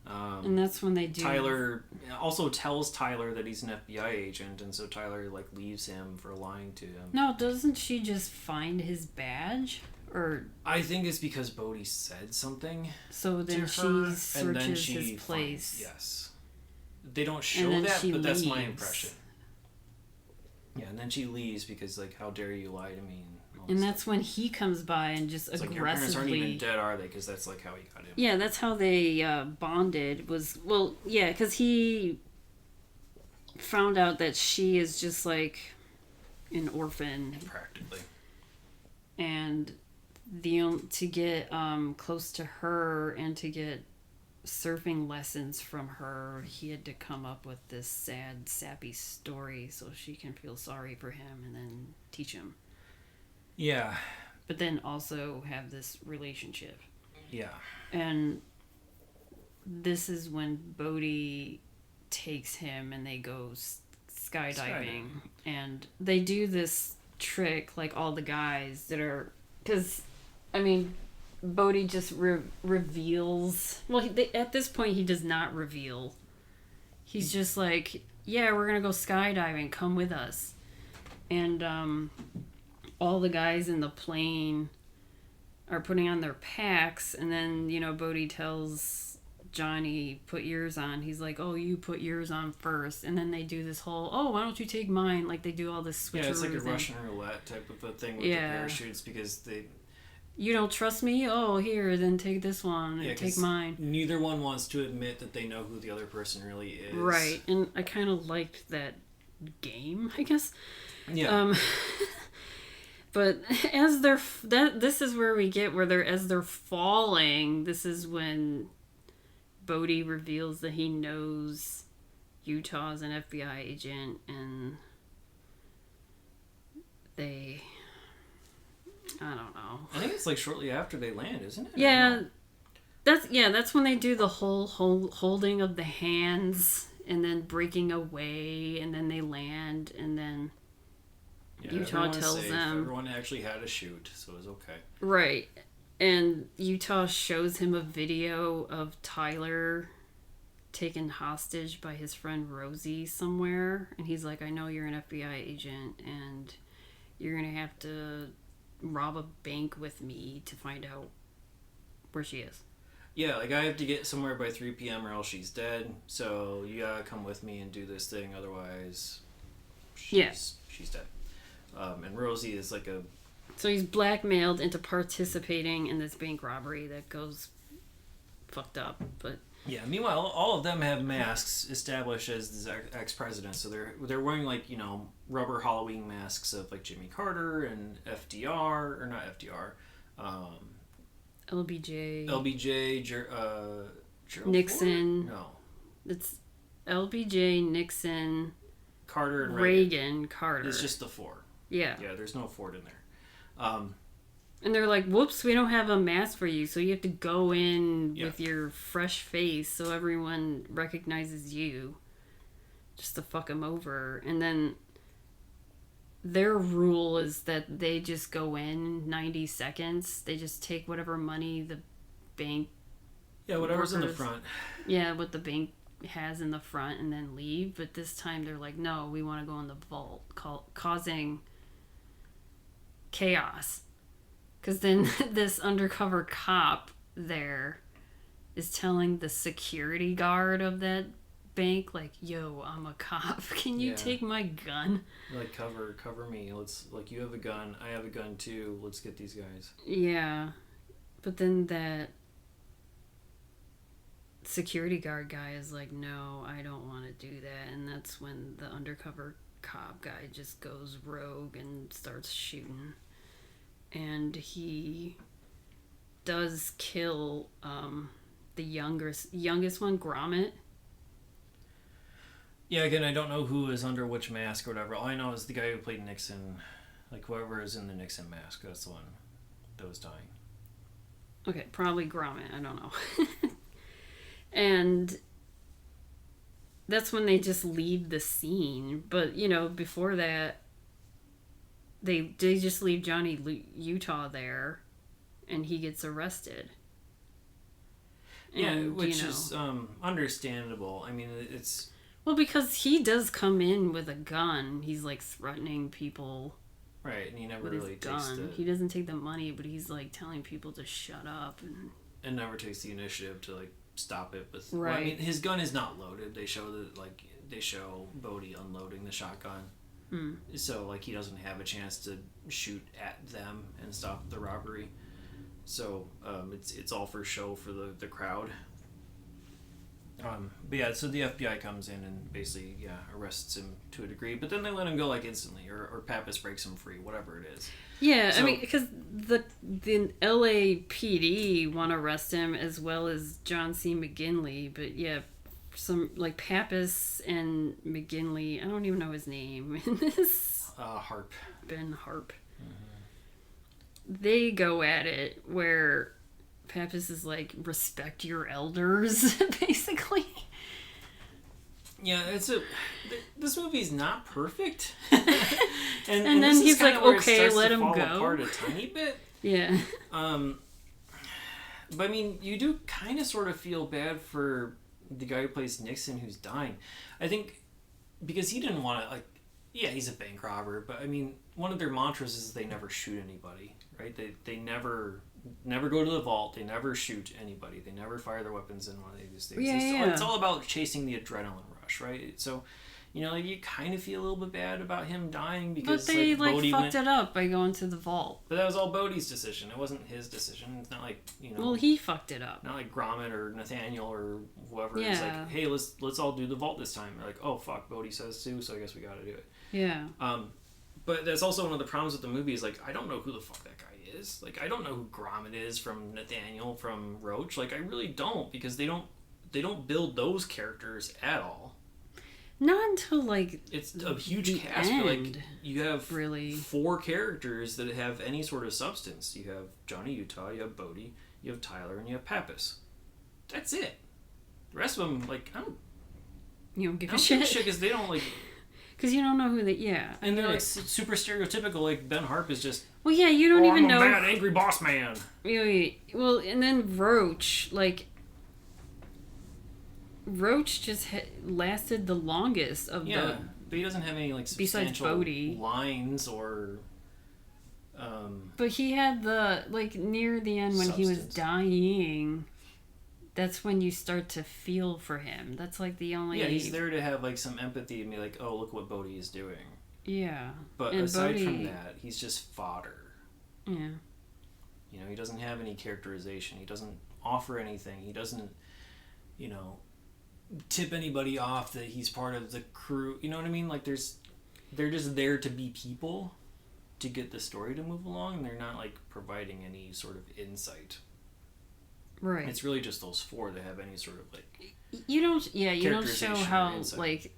And that's when they do. Tyler also tells Tyler that he's an FBI agent, and so Tyler like leaves him for lying to him. No, doesn't she just find his badge? Or I think it's because Bodhi said something. So then she searches his place. Yes. They don't show that, but that's my impression. Yeah, and then she leaves because, like, how dare you lie to me? And that's when he comes by and just aggressively... Like, your parents aren't even dead, are they? Because that's, like, how he got him. Yeah, that's how they bonded. Because he found out that she is just, like, an orphan. Practically. And to get close to her and to get surfing lessons from her, he had to come up with this sad, sappy story so she can feel sorry for him and then teach him. Yeah. But then also have this relationship. Yeah. And this is when Bodhi takes him and they go skydiving. And they do this trick, like all the guys that are... Because, I mean... Bodhi just reveals... Well, at this point, he does not reveal. He's just like, yeah, we're going to go skydiving. Come with us. And all the guys in the plane are putting on their packs. And then, Bodhi tells Johnny, put yours on. He's like, oh, you put yours on first. And then they do this whole, oh, why don't you take mine? Like, they do all this switcheroo. Yeah, it's like a Russian roulette type of a thing with the parachutes because they... You don't trust me? Oh, here, then take this one and take mine. Neither one wants to admit that they know who the other person really is. Right, and I kind of liked that game, I guess. Yeah. But as this is where we get as they're falling, this is when Bodhi reveals that he knows Utah's an FBI agent, and I don't know. I think it's like shortly after they land, isn't it? Yeah, that's when they do the whole holding of the hands and then breaking away, and then they land, and then Utah tells them everyone actually had a shoot, so it was okay. Right, and Utah shows him a video of Tyler taken hostage by his friend Rosie somewhere, and he's like, I know you're an FBI agent, and you're gonna have to rob a bank with me to find out where she is. Yeah, like, I have to get somewhere by 3 p.m. or else she's dead, so you gotta come with me and do this thing, otherwise she's dead. And Rosie is like a... So he's blackmailed into participating in this bank robbery that goes fucked up, but... Yeah, meanwhile, all of them have masks established as the ex-presidents, so they're wearing, like, you know, rubber Halloween masks of, like, Jimmy Carter and FDR, or not FDR, LBJ, Gerald Nixon. Ford? No. It's LBJ, Nixon, Carter and Reagan, Carter. It's just the four. Yeah. Yeah, there's no Ford in there. And they're like, whoops, we don't have a mask for you, so you have to go in with your fresh face so everyone recognizes you. Just to fuck them over. And then their rule is that they just go in 90 seconds. They just take whatever money the bank... Yeah, whatever's in the front. Yeah, what the bank has in the front, and then leave. But this time they're like, no, we want to go in the vault, causing chaos. Because then this undercover cop there is telling the security guard of that bank, like, yo, I'm a cop. Can you take my gun? Like, cover me. Let's, like, you have a gun. I have a gun too. Let's get these guys. Yeah. But then that security guard guy is like, no, I don't want to do that. And that's when the undercover cop guy just goes rogue and starts shooting. And he does kill the youngest one, Gromit. Yeah, again, I don't know who is under which mask or whatever. All I know is the guy who played Nixon, like, whoever is in the Nixon mask, that's the one that was dying. Okay, probably Gromit, I don't know. And that's when they just leave the scene. But, you know, before that, they just leave Johnny Utah there, and he gets arrested. Yeah, which is understandable. I mean, it's... Well, because he does come in with a gun. He's, like, threatening people. Right, and he never with really his gun. He doesn't take the money, but he's, like, telling people to shut up. And never takes the initiative to, like, stop it with... Right. Well, I mean, his gun is not loaded. They show Bodhi unloading the shotgun. So, like, he doesn't have a chance to shoot at them and stop the robbery. So, it's all for show for the crowd. But yeah, so the FBI comes in and basically, arrests him to a degree. But then they let him go, like, instantly. Or Pappas breaks him free, whatever it is. Yeah, so, I mean, because the LAPD want to arrest him as well as John C. McGinley. But yeah, some, like, Pappas and McGinley, I don't even know his name in this. Harp. Ben Harp. Mm-hmm. They go at it where Pappas is like, respect your elders, basically. Yeah, this movie's not perfect. and then he's like, okay, let him go. Apart a tiny bit. Yeah. But I mean, you do kind of sort of feel bad for the guy who plays Nixon who's dying. I think because he didn't want to, like, yeah, he's a bank robber, but I mean, one of their mantras is they never shoot anybody, right? They never go to the vault. They never shoot anybody. They never fire their weapons in one of these things. It's all about chasing the adrenaline rush, right? So, you know, like, you kind of feel a little bit bad about him dying because, but they Bodhi fucked it up by going to the vault. But that was all Bodhi's decision. It wasn't his decision. It's not like, you know. Well, he fucked it up. Not like Gromit or Nathaniel or whoever. Yeah. It's like, hey, let's all do the vault this time. They're like, oh fuck, Bodhi says to, so I guess we got to do it. Yeah. But that's also one of the problems with the movie is, like, I don't know who the fuck that guy is. Like, I don't know who Gromit is from Nathaniel from Roach. Like, I really don't, because they don't build those characters at all. Not until like It's a huge the cast, but like end, you have really. 4 characters that have any sort of substance. You have Johnny Utah, you have Bodhi, you have Tyler, and you have Pappas. That's it. The rest of them, like, I don't give give a a shit shit because they don't like. because you don't know who they. Yeah, And they're like super stereotypical. Like Ben Harp is just. Well, yeah, you don't even I'm know. a bad, angry boss man. Well, and then Roach, like. Roach just lasted the longest of the. But he doesn't have any like Besides substantial Bodhi. lines or. But he had the like near the end when he was Substance. dying. That's when you start to feel for him. That's like the only. Yeah, he's there to have like some empathy and be like, oh, look what Bodhi is doing. Yeah. But And aside Bodhi, from that, he's just fodder. Yeah. You know, he doesn't have any characterization. He doesn't offer anything. He doesn't, tip anybody off that he's part of the crew. You know what I mean? Like, they're just there to be people to get the story to move along, and they're not, like, providing any sort of insight. Right. It's really just those 4 that have any sort of, like... You don't show characterization or how, insight. like,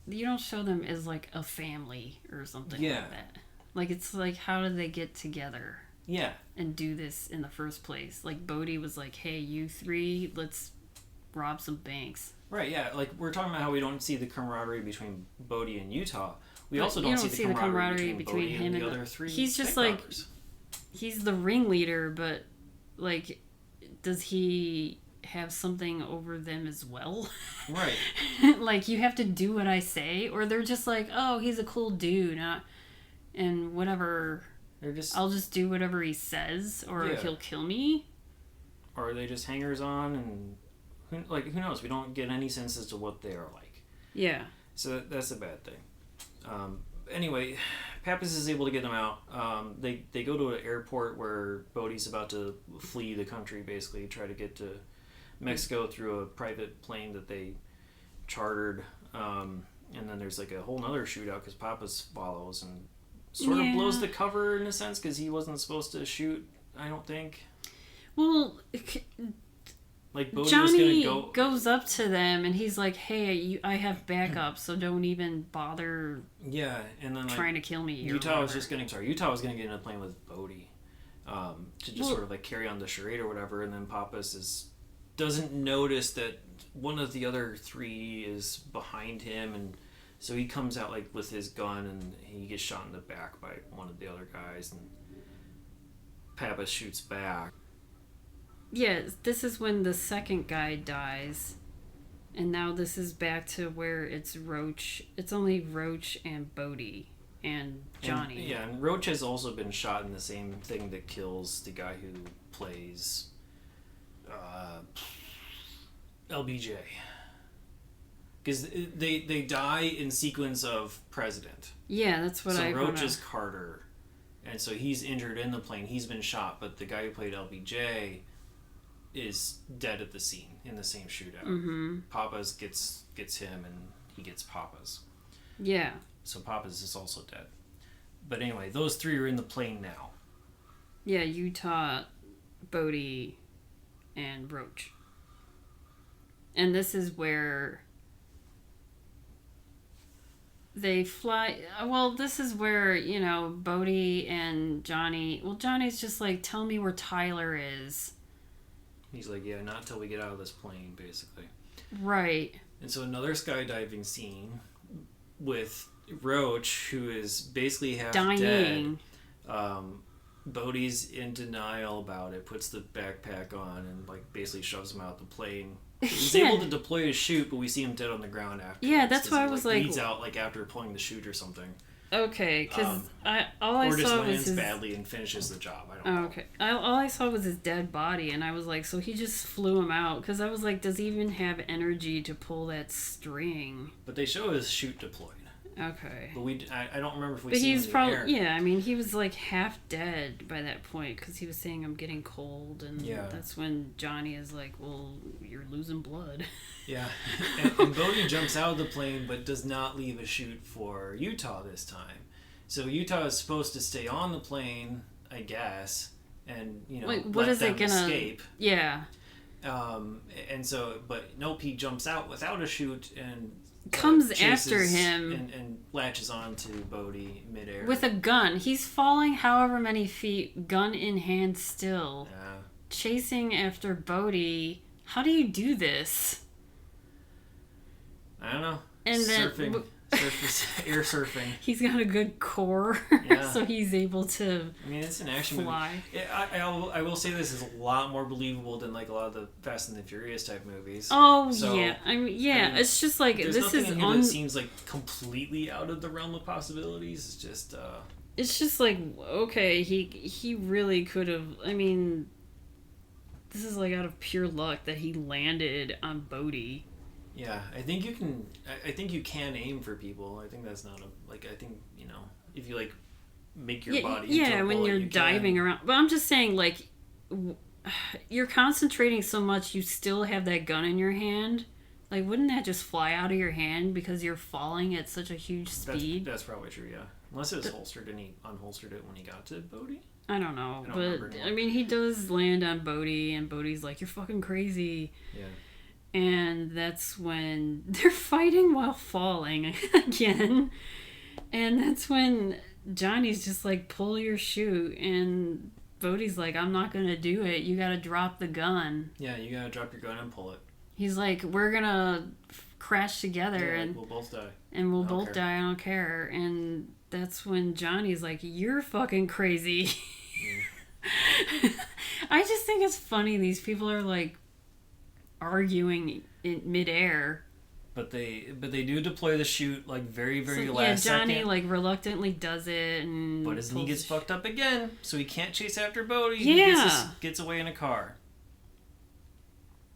you don't show them as, like, a family or something like that. Like, it's like, how did they get together? Yeah. And do this in the first place? Like, Bodhi was like, hey, you 3, let's rob some banks. Right, yeah. Like, we're talking about how we don't see the camaraderie between Bodhi and Utah. We But also you don't see the camaraderie between Bodhi him and the other 3 He's just bank like, robbers. he's the ringleader, but, like, does he have something over them as well? Right. Like, you have to do what I say, or they're just like, oh, he's a cool dude, and whatever, I'll just do whatever he says, or he'll kill me. Or are they just hangers on, and who knows? We don't get any sense as to what they are like. Yeah. So that's a bad thing. Anyway, Pappas is able to get them out. They go to an airport where Bodhi's about to flee the country, basically, try to get to Mexico through a private plane that they chartered. And then there's like a whole nother shootout because Pappas follows and sort of blows the cover in a sense because he wasn't supposed to shoot, I don't think. Well, Like Bodhi Johnny was gonna goes up to them and he's like, hey, I have backup, so don't even bother and then trying to kill me. Utah was gonna get in a plane with Bodhi to just sort of like carry on the charade or whatever, and then Pappas doesn't notice that one of the other 3 is behind him, and so he comes out like with his gun and he gets shot in the back by one of the other guys, and Pappas shoots back. Yeah, this is when the second guy dies. And now this is back to where it's Roach. It's only Roach and Bodhi and Johnny. And Roach has also been shot in the same thing that kills the guy who plays LBJ. Because they die in sequence of President. Yeah, that's what I So Roach is Carter. And so he's injured in the plane. He's been shot, but the guy who played LBJ is dead at the scene in the same shootout. Mm-hmm. Pappas gets him, and he gets Pappas. Yeah. So Pappas is also dead. But anyway, those 3 are in the plane now. Yeah, Utah, Bodhi, and Roach. And this is where they fly. Well, this is where, Bodhi and Johnny. Well, Johnny's just like, tell me where Tyler is. He's like, yeah, not until we get out of this plane, basically. Right. And so another skydiving scene with Roach, who is basically half dying. Dead. Bodhi's in denial about it, puts the backpack on, and like basically shoves him out the plane. He's able to deploy his chute, but we see him dead on the ground after. Yeah, that's why I was like, bleeds out like after pulling the chute or something. Okay, because all I or just saw lands was his... badly and finishes the job. I don't know. Okay, all I saw was his dead body, and I was like, so he just flew him out. Because I was like, does he even have energy to pull that string? But they show his chute deployed. Okay. But I don't remember if we. But see he him was in the probably air. yeah. I mean, he was like half dead by that point because he was saying, "I'm getting cold," and that's when Johnny is like, "Well, you're losing blood." Yeah, and Bodhi jumps out of the plane, but does not leave a chute for Utah this time. So Utah is supposed to stay on the plane, I guess, and Wait, let what is them it gonna escape. Yeah. And so, but nope, he jumps out without a chute and comes chases after him and latches on to Bodhi midair with a gun. He's falling however many feet, gun in hand still, chasing after Bodhi. How do you do this? I don't know. And surfing, air surfing. He's got a good core, so he's able to. I mean, it's an action fly. movie. I will say this is a lot more believable than like a lot of the Fast and the Furious type movies. Oh yeah, I mean, it's just like there's this nothing is in here that seems like completely out of the realm of possibilities. It's just. It's just like, okay, he really could have. I mean, this is like out of pure luck that he landed on Bodhi. Yeah, I think you can. I think you can aim for people. I think that's not I think if you like make your body. Into a when bullet, you're you diving around. But I'm just saying, like, you're concentrating so much, you still have that gun in your hand. Like, wouldn't that just fly out of your hand because you're falling at such a huge speed? That's probably true. Yeah, unless it was holstered and he unholstered it when he got to Bodhi. I don't know, but I mean, he does land on Bodhi, and Bodhi's like, "You're fucking crazy." Yeah. And that's when they're fighting while falling again. And that's when Johnny's just like, pull your chute. And Bodhi's like, I'm not going to do it. You got to drop the gun. Yeah, you got to drop your gun and pull it. He's like, we're going to crash together. and we'll both die. And we'll both die. I don't care. And that's when Johnny's like, you're fucking crazy. I just think it's funny. These people are like, arguing in midair, but they do deploy the chute like very last Johnny second. Like reluctantly does it, but his knee gets fucked up again, so he can't chase after Bodhi. Yeah, he gets away in a car,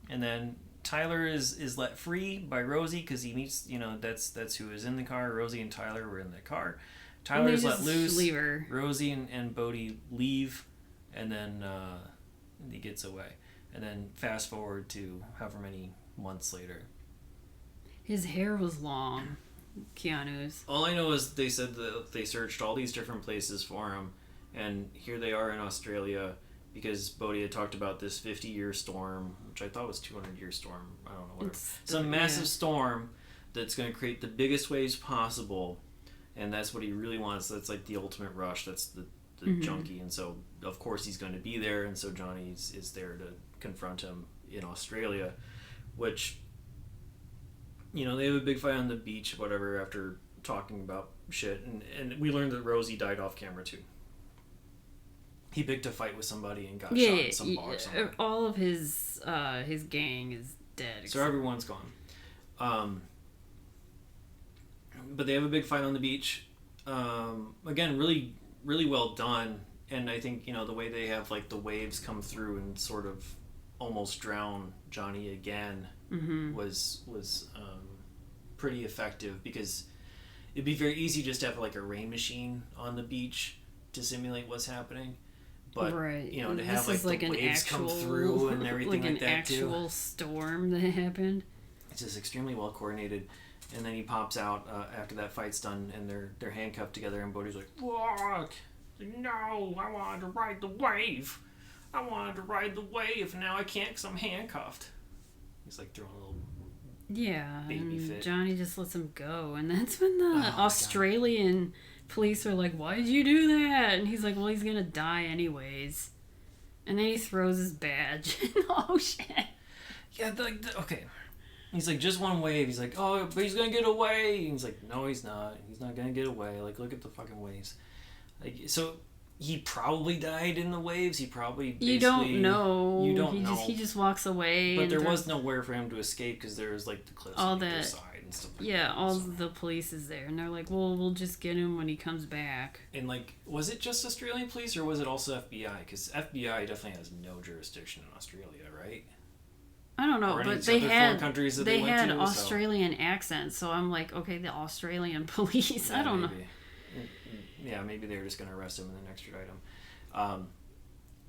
and then Tyler is let free by Rosie because he meets that's who is in the car. Rosie and Tyler were in the car. Tyler is let loose. Rosie and Bodhi leave, and then he gets away. And then fast forward to however many months later. His hair was long, Keanu's. All I know is they said that they searched all these different places for him. And here they are in Australia because Bodhi had talked about this 50-year storm, which I thought was 200-year storm. I don't know, whatever. Some massive storm that's going to create the biggest waves possible. And that's what he really wants. That's like the ultimate rush. That's the junkie. And so, of course, he's going to be there. And so Johnny is there to confront him in Australia, which they have a big fight on the beach, whatever, after talking about shit, and we learned that Rosie died off camera too. He picked a fight with somebody and got shot in some bar somewhere. All of his gang is dead, so everyone's gone. But they have a big fight on the beach. Again, really really well done. And I think the way they have like the waves come through and sort of almost drown Johnny again was pretty effective, because it'd be very easy just to have like a rain machine on the beach to simulate what's happening, but to have like the waves come through and everything like that too. An actual storm that happened. It's just extremely well coordinated. And then he pops out after that fight's done, and they're handcuffed together, and Bodhi's like, "What? No, I wanted to ride the wave. I wanted to ride the wave, and now I can't because I'm handcuffed." He's like throwing a little baby fit. Johnny just lets him go, and that's when the Australian police are like, "Why did you do that?" And he's like, "Well, he's gonna die anyways." And then he throws his badge in the ocean. Yeah, okay. He's like, just one wave. He's like, oh, but he's gonna get away. And he's like, no, he's not. He's not gonna get away. Like, look at the fucking waves. Like, so he probably died in the waves. He probably you don't know. You don't know. He just walks away. But there was nowhere for him to escape because there was like the cliffs on the other side and stuff. Like the police is there, and they're like, well, we'll just get him when he comes back. And like, was it just Australian police or was it also FBI? Because FBI definitely has no jurisdiction in Australia, right? I don't know, but they had Australian accents, so I'm like, okay, the Australian police. Yeah, I don't know. Yeah, maybe they were just going to arrest him and then extradite him.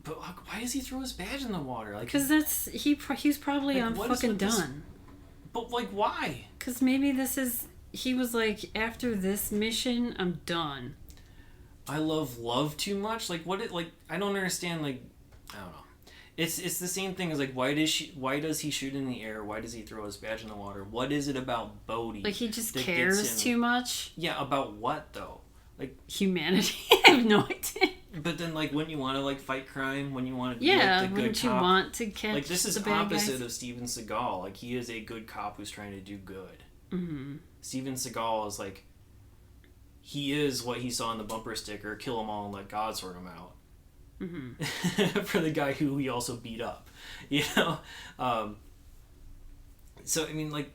But like, why does he throw his badge in the water? Like, because he's probably like, fucking done. But like, why? Because maybe he was like, after this mission, I'm done. I love too much. Like, I don't understand. Like, I don't know. It's the same thing as like why does he shoot in the air? Why does he throw his badge in the water? What is it about Bodhi? Like, he just cares too much? Yeah, about what though? Like humanity. I have no idea. But then, like, wouldn't you want to like fight crime? When you want to be yeah, like the good wouldn't cop? You want to catch like this is the bad opposite guys? of Steven Seagal. Like he is a good cop who's trying to do good. Mm-hmm. Steven Seagal is like he is what he saw in the bumper sticker: kill them all and let God sort them out. Mm-hmm. For the guy who he also beat up, you know. So I mean, like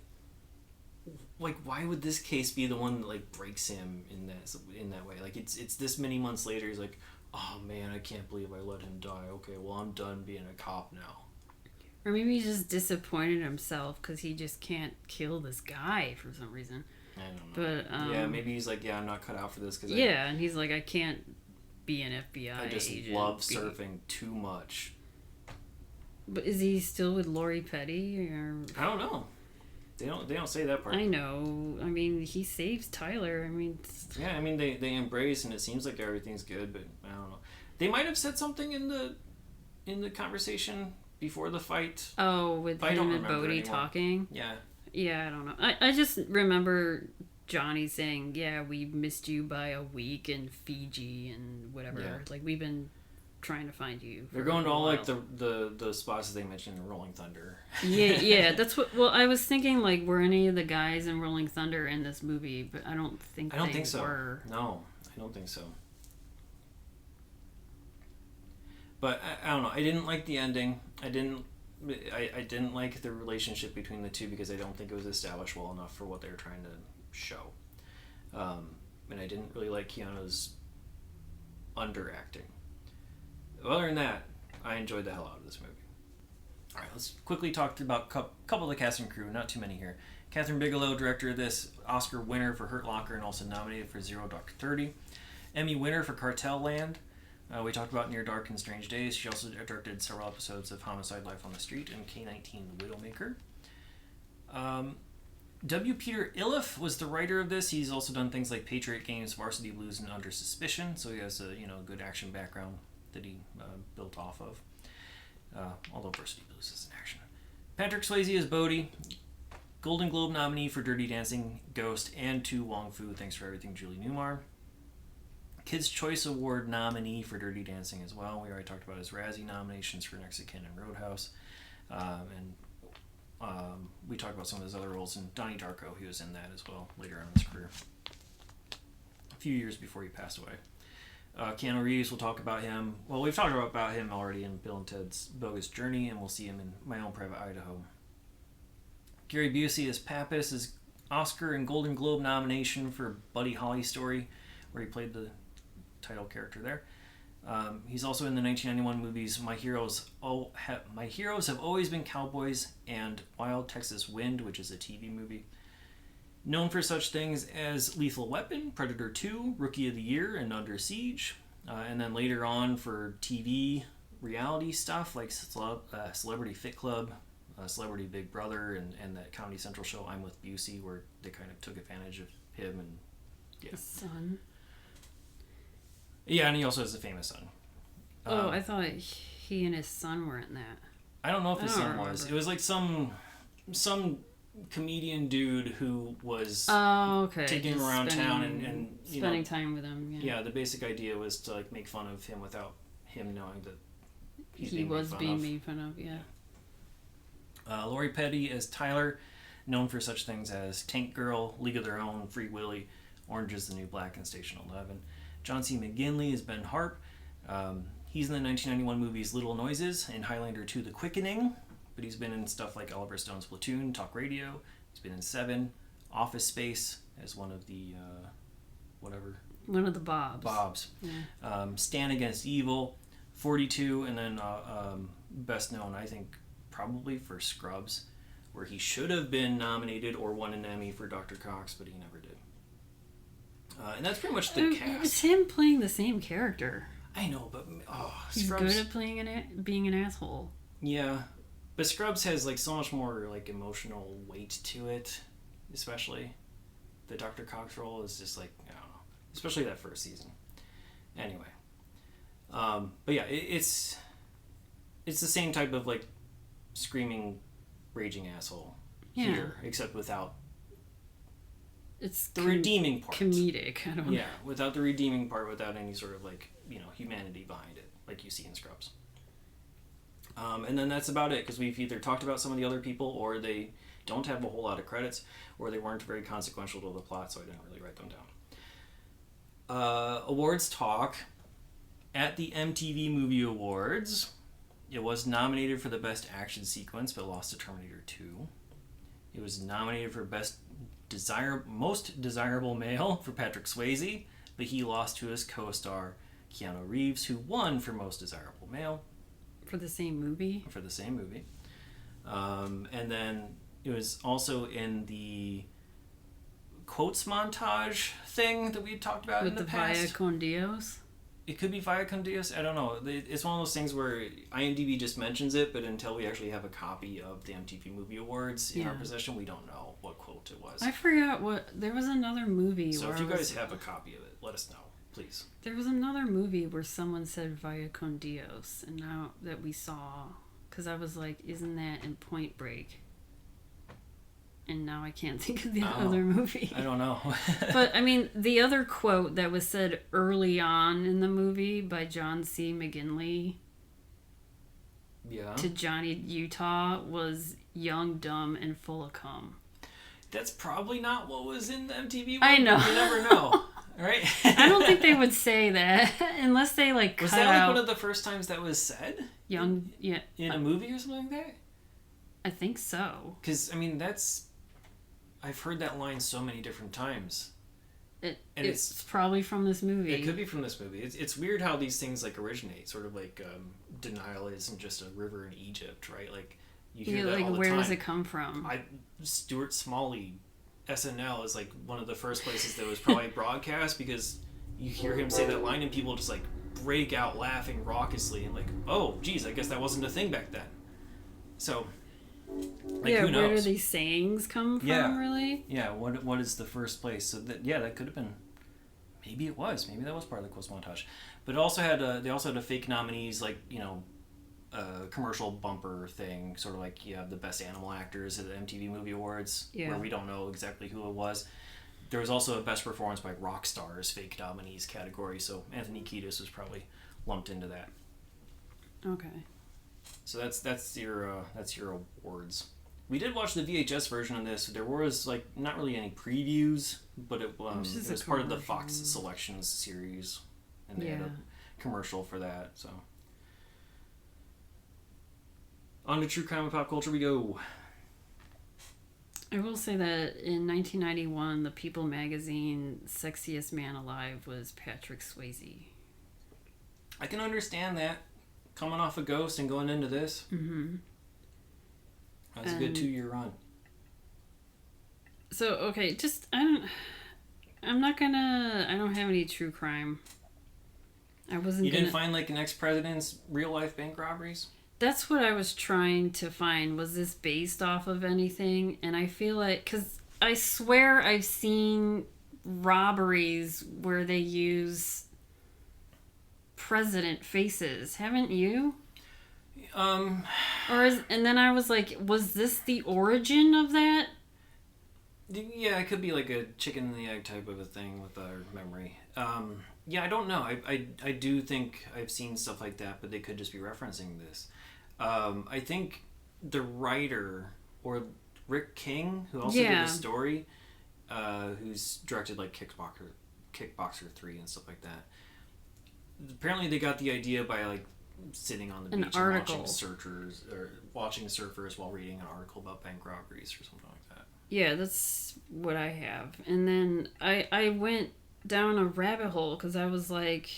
why would this case be the one that like breaks him in that way? Like it's this many months later. He's like, oh man, I can't believe I let him die. Okay, well I'm done being a cop now. Or maybe he's just disappointed in himself because he just can't kill this guy for some reason. I don't know. But yeah, maybe he's like, yeah, I'm not cut out for this because and he's like, I can't be an FBI I just agent. love surfing too much. But is he still with Lori Petty? Or I don't know. They don't say that part. I know. I mean, he saves Tyler. I mean, yeah. I mean, they embrace, and it seems like everything's good. But I don't know. They might have said something in the conversation before the fight. Oh, with him and Bodhi talking. Yeah. Yeah, I don't know. I just remember Johnny saying, "Yeah, we missed you by a week in Fiji and whatever. Yeah. Like we've been trying to find you." They're going to all like the spots that they mentioned in Rolling Thunder. yeah. That's what. Well, I was thinking like, were any of the guys in Rolling Thunder in this movie? But I don't think they so. were. No, I don't think so. But I don't know. I didn't like the ending. I didn't like the relationship between the two because I don't think it was established well enough for what they were trying to show. And I didn't really like Keanu's underacting. Other than that, I enjoyed the hell out of this movie. Alright, let's quickly talk about a couple of the cast and crew, not too many here. Katheryn Bigelow, director of this, Oscar winner for Hurt Locker and also nominated for Zero Dark 30. Emmy winner for Cartel Land. We talked about Near Dark and Strange Days. She also directed several episodes of Homicide: Life on the Street and K-19 The Widowmaker. W. Peter Iliff was the writer of this. He's also done things like Patriot Games, Varsity Blues, and Under Suspicion, so he has a good action background that he built off of. Although Varsity Blues is an action. Patrick Swayze is Bodhi. Golden Globe nominee for Dirty Dancing, Ghost, and To Wong Fu, Thanks for Everything, Julie Newmar. Kids' Choice Award nominee for Dirty Dancing as well. We already talked about his Razzie nominations for Next to Kin and Roadhouse. We talked about some of his other roles, and Donnie Darko, he was in that as well later on in his career. A few years before he passed away. Keanu Reeves, we'll talk about him. Well, we've talked about him already in Bill and Ted's Bogus Journey, and we'll see him in My Own Private Idaho. Gary Busey as Pappas, his Oscar and Golden Globe nomination for Buddy Holly Story, where he played the title character there. He's also in the 1991 movies My Heroes Have Always Been Cowboys and Wild Texas Wind, which is a TV movie. Known for such things as Lethal Weapon, Predator 2, Rookie of the Year, and Under Siege. And then later on for TV reality stuff like Celebrity Fit Club, Celebrity Big Brother, and that Comedy Central show I'm With Busey, where they kind of took advantage of him and His son. Yeah, and he also has a famous son. I thought he and his son were in that. I don't know if his son was. It was like some comedian dude who was taking him around town and spending time with him. Yeah, the basic idea was to like make fun of him without him knowing that he was being made fun of. Yeah. Lori Petty as Tyler, known for such things as Tank Girl, League of Their Own, Free Willy, Orange is the New Black, and Station 11. John C. McGinley is Ben Harp. He's in the 1991 movies Little Noises and Highlander 2 The Quickening, but he's been in stuff like Oliver Stone's Platoon, Talk Radio. He's been in Seven, Office Space as one of the one of the Bobs. Yeah. Stand Against Evil, 42, and then best known, I think, probably for Scrubs, where he should have been nominated or won an Emmy for Dr. Cox, but he never did. And that's pretty much the cast. It's him playing the same character. I know, but he's Scrubs, good at playing being an asshole. Yeah, but Scrubs has like so much more like emotional weight to it, especially the Dr. Cox role is just like, I don't know, especially that first season. Anyway, but yeah, it's it's the same type of like screaming, raging asshole here, except without it's the redeeming part. Comedic. I don't know. Yeah, without the redeeming part, without any sort of like, you know, humanity behind it, like you see in Scrubs. And then that's about it, because we've either talked about some of the other people, or they don't have a whole lot of credits, or they weren't very consequential to the plot, so I didn't really write them down. Awards talk. At the MTV Movie Awards, it was nominated for the Best Action Sequence, but lost to Terminator 2. It was nominated for Most Desirable Male for Patrick Swayze, but he lost to his co-star Keanu Reeves, who won for Most Desirable Male. For the same movie? For the same movie. And then it was also in the quotes montage thing that we talked about in the past. With the Vaya con Dios? It could be Vaya con Dios. I don't know. It's one of those things where IMDb just mentions it, but until we actually have a copy of the MTV Movie Awards in our possession, we don't know what quote it was. I forgot what... There was another movie so where... So if you guys have a copy of it, let us know, please. There was another movie where someone said Vaya con Dios, and now that we saw... Because I was like, isn't that in Point Break? And now I can't think of the other movie. I don't know. But, I mean, the other quote that was said early on in the movie by John C. McGinley to Johnny Utah was young, dumb, and full of cum. That's probably not what was in the MTV movie. I know. You never know. Right? I don't think they would say that unless they, like, was cut that out... like one of the first times that was said? In a movie or something like that? I think so. Because, I mean, I've heard that line so many different times. It's probably from this movie. It could be from this movie. It's weird how these things like originate. Sort of like denial isn't just a river in Egypt, right? Like you hear that all the where time. Does it come from? Stuart Smalley, SNL is like one of the first places that was probably broadcast, because you hear him say that line and people just like break out laughing raucously and like, oh, geez, I guess that wasn't a thing back then. So. Like, who knows? Where do these sayings come from, really? Yeah, what is the first place? So that could have been, maybe it was, maybe that was part of the quotes montage. But it also had they also had a fake nominees, like, you know, commercial bumper thing, sort of like you have the best animal actors at the MTV Movie Awards, where we don't know exactly who it was. There was also a best performance by rock stars fake nominees category, so Anthony Kiedis was probably lumped into that. Okay. So that's your awards. We did watch the VHS version of this. There was like not really any previews, but it was part of the Fox Selections series, and they had a commercial for that. So on to true crime and pop culture we go. I will say that in 1991, the People magazine sexiest man alive was Patrick Swayze. I can understand that. Coming off a Ghost and going into this. Mm-hmm. That's a good 2-year run. So, okay, I don't have any true crime. You didn't find like an ex-president's real life bank robberies? That's what I was trying to find. Was this based off of anything? And I feel like, because I swear I've seen robberies where they use president faces. Haven't you? And then I was like, was this the origin of that? Yeah, it could be like a chicken and the egg type of a thing with our memory. Yeah, I don't know. I do think I've seen stuff like that, but they could just be referencing this. I think the writer, or Rick King, who also did the story, who's directed like Kickboxer 3 and stuff like that. Apparently they got the idea by like sitting on the beach and watching surfers while reading an article about bank robberies or something like that. Yeah, that's what I have. And then I went down a rabbit hole because I was like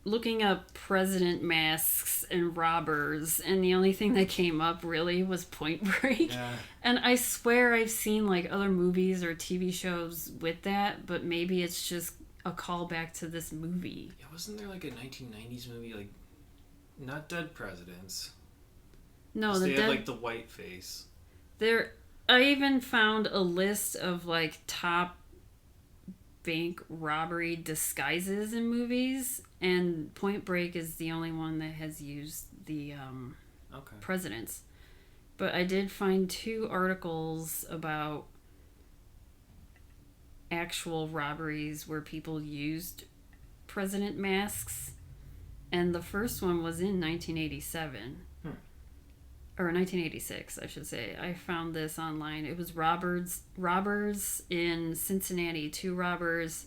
looking up president masks and robbers, and the only thing that came up really was Point Break. Yeah. And I swear I've seen like other movies or TV shows with that, but maybe it's just a callback to this movie. Yeah, wasn't there like a 1990s movie, like not Dead Presidents? No, they had like the white face. I even found a list of like top bank robbery disguises in movies, and Point Break is the only one that has used the presidents. But I did find 2 articles about actual robberies where people used president masks, and the first one was in 1987. Or 1986, I should say. I found this online. It was robbers in Cincinnati. 2 robbers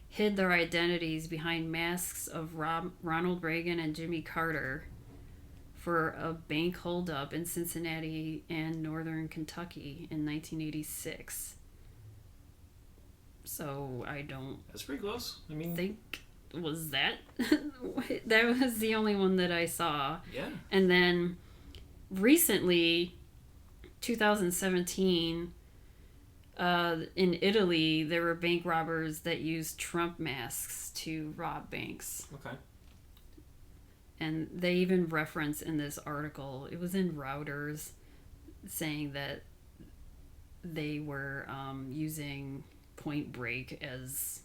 hid their identities behind masks of Ronald Reagan and Jimmy Carter for a bank holdup in Cincinnati and northern Kentucky in 1986. So I don't... That's pretty close. I mean... think... Was that? That was the only one that I saw. Yeah. And then... recently, 2017, in Italy, there were bank robbers that used Trump masks to rob banks. Okay. And they even reference in this article, it was in Reuters, saying that they were using Point Break as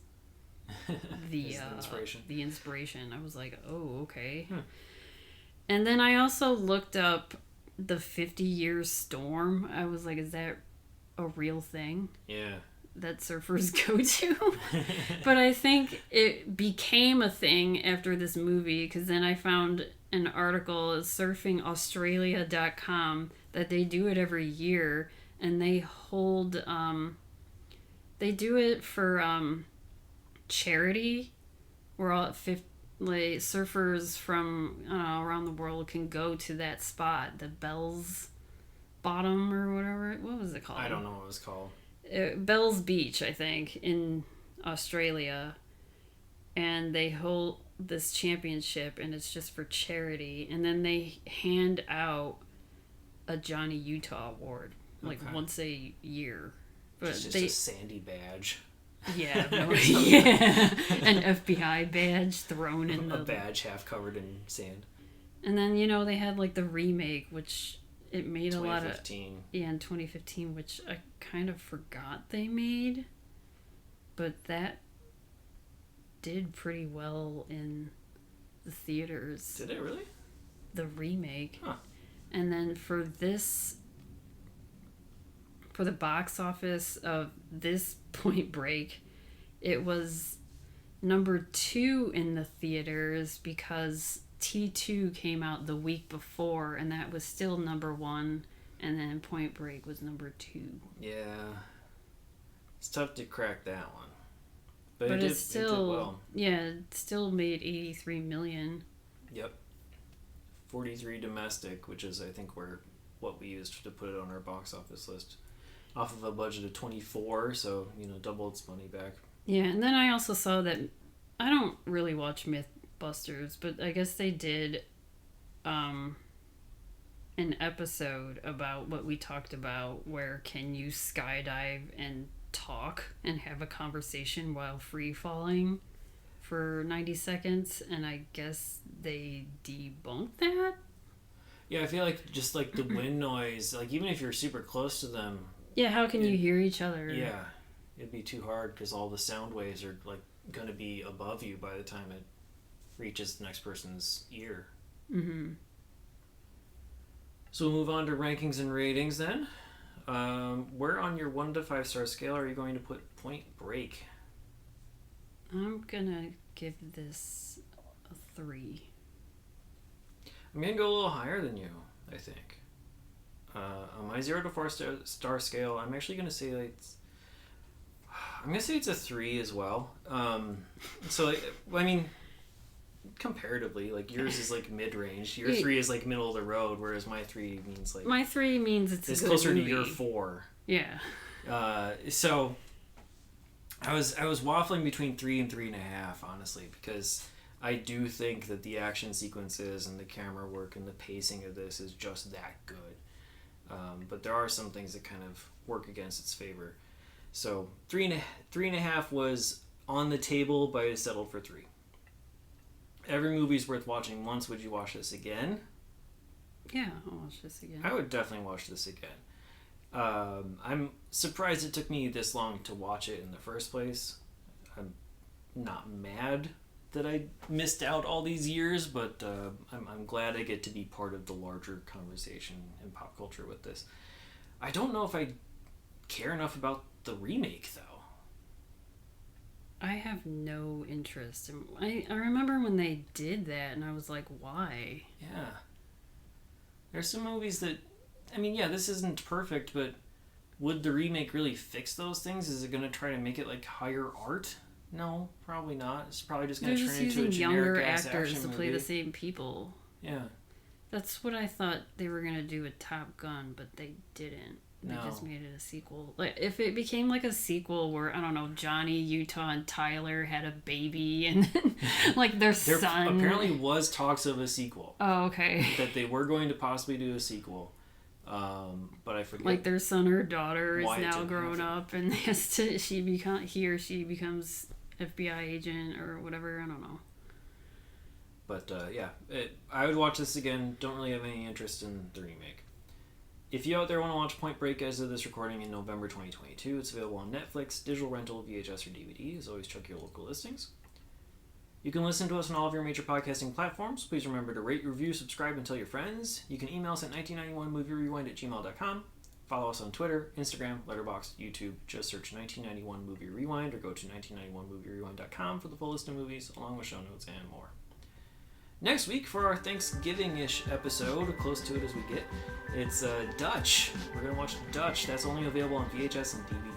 the inspiration. The inspiration. I was like, oh, okay. And then I also looked up the 50-year storm. I was like, is that a real thing? Yeah. That surfers go to? But I think it became a thing after this movie, because then I found an article at surfingaustralia.com that they do it every year, and they hold, they do it for charity, where all 50, like, surfers from around the world can go to that spot, the Bell's Bottom or whatever. What was it called? I don't know what it was called. Bell's Beach, I think, in Australia. And they hold this championship, and it's just for charity. And then they hand out a Johnny Utah award, like once a year. But it's just a sandy badge. Yeah, yeah, an FBI badge thrown in a badge half covered in sand. And then they had like the remake, which it made a lot of in 2015, which I kind of forgot they made, but that did pretty well in the theaters. Did it really? The remake. Huh. And then for the box office of this Point Break, it was number 2 in the theaters because T2 came out the week before, and that was still number 1, and then Point Break was number 2. Yeah. It's tough to crack that one. But it did well. Yeah, it still made $83 million. Yep. 43 domestic, which is, I think, what we used to put it on our box office list. Off of a budget of 24, so, double its money back. Yeah, and then I also saw that, I don't really watch Mythbusters, but I guess they did an episode about what we talked about, where can you skydive and talk and have a conversation while free falling for 90 seconds, and I guess they debunked that? Yeah, I feel like just like the wind noise, like even if you're super close to them. Yeah, how can you hear each other? Yeah, it'd be too hard because all the sound waves are like going to be above you by the time it reaches the next person's ear. Mm-hmm. So we'll move on to rankings and ratings then. Where on your 1 to 5 star scale are you going to put Point Break? I'm gonna give this a 3. I'm gonna go a little higher than you, I think. On my 0 to 4 star scale, I'm actually gonna say it's a 3 as well. So I mean, comparatively, like yours is like mid range. Your 3 is like middle of the road, whereas my 3 means like my 3 means it's closer movie. to your 4. Yeah. So I was waffling between 3 and 3.5, honestly, because I do think that the action sequences and the camera work and the pacing of this is just that good. But there are some things that kind of work against its favor. So 3.5 was on the table, but I settled for 3. Every movie's worth watching once. Would you watch this again? Yeah, I'll watch this again. I would definitely watch this again. I'm surprised it took me this long to watch it in the first place. not mad that I missed out all these years, but I'm glad I get to be part of the larger conversation in pop culture with this. I don't know if I care enough about the remake, though. I have no interest. I remember when they did that, and I was like, why? Yeah. There's some movies that... I mean, yeah, this isn't perfect, but would the remake really fix those things? Is it going to try to make it, like, higher art? No, probably not. It's probably just going to turn into a generic-ass action movie. They're just using younger actors to play the same people. Yeah. That's what I thought they were going to do with Top Gun, but they didn't. They just made it a sequel. Like, if it became like a sequel where, I don't know, Johnny, Utah, and Tyler had a baby, and like their son... apparently was talks of a sequel. Oh, okay. That they were going to possibly do a sequel. But I forget. Like their son or daughter is now grown up, and he or she becomes FBI agent or whatever. I don't know. But yeah, I would watch this again. Don't really have any interest in the remake. If you out there want to watch Point Break as of this recording in November 2022, it's available on Netflix, digital rental, VHS, or DVD. As always, check your local listings. You can listen to us on all of your major podcasting platforms. Please remember to rate, review, subscribe, and tell your friends. You can email us at 1991movierewind@gmail.com. Follow us on Twitter, Instagram, Letterboxd, YouTube. Just search 1991 Movie Rewind or go to 1991movierewind.com for the full list of movies, along with show notes and more. Next week, for our Thanksgiving-ish episode, close to it as we get, it's Dutch. We're going to watch Dutch. That's only available on VHS and DVD.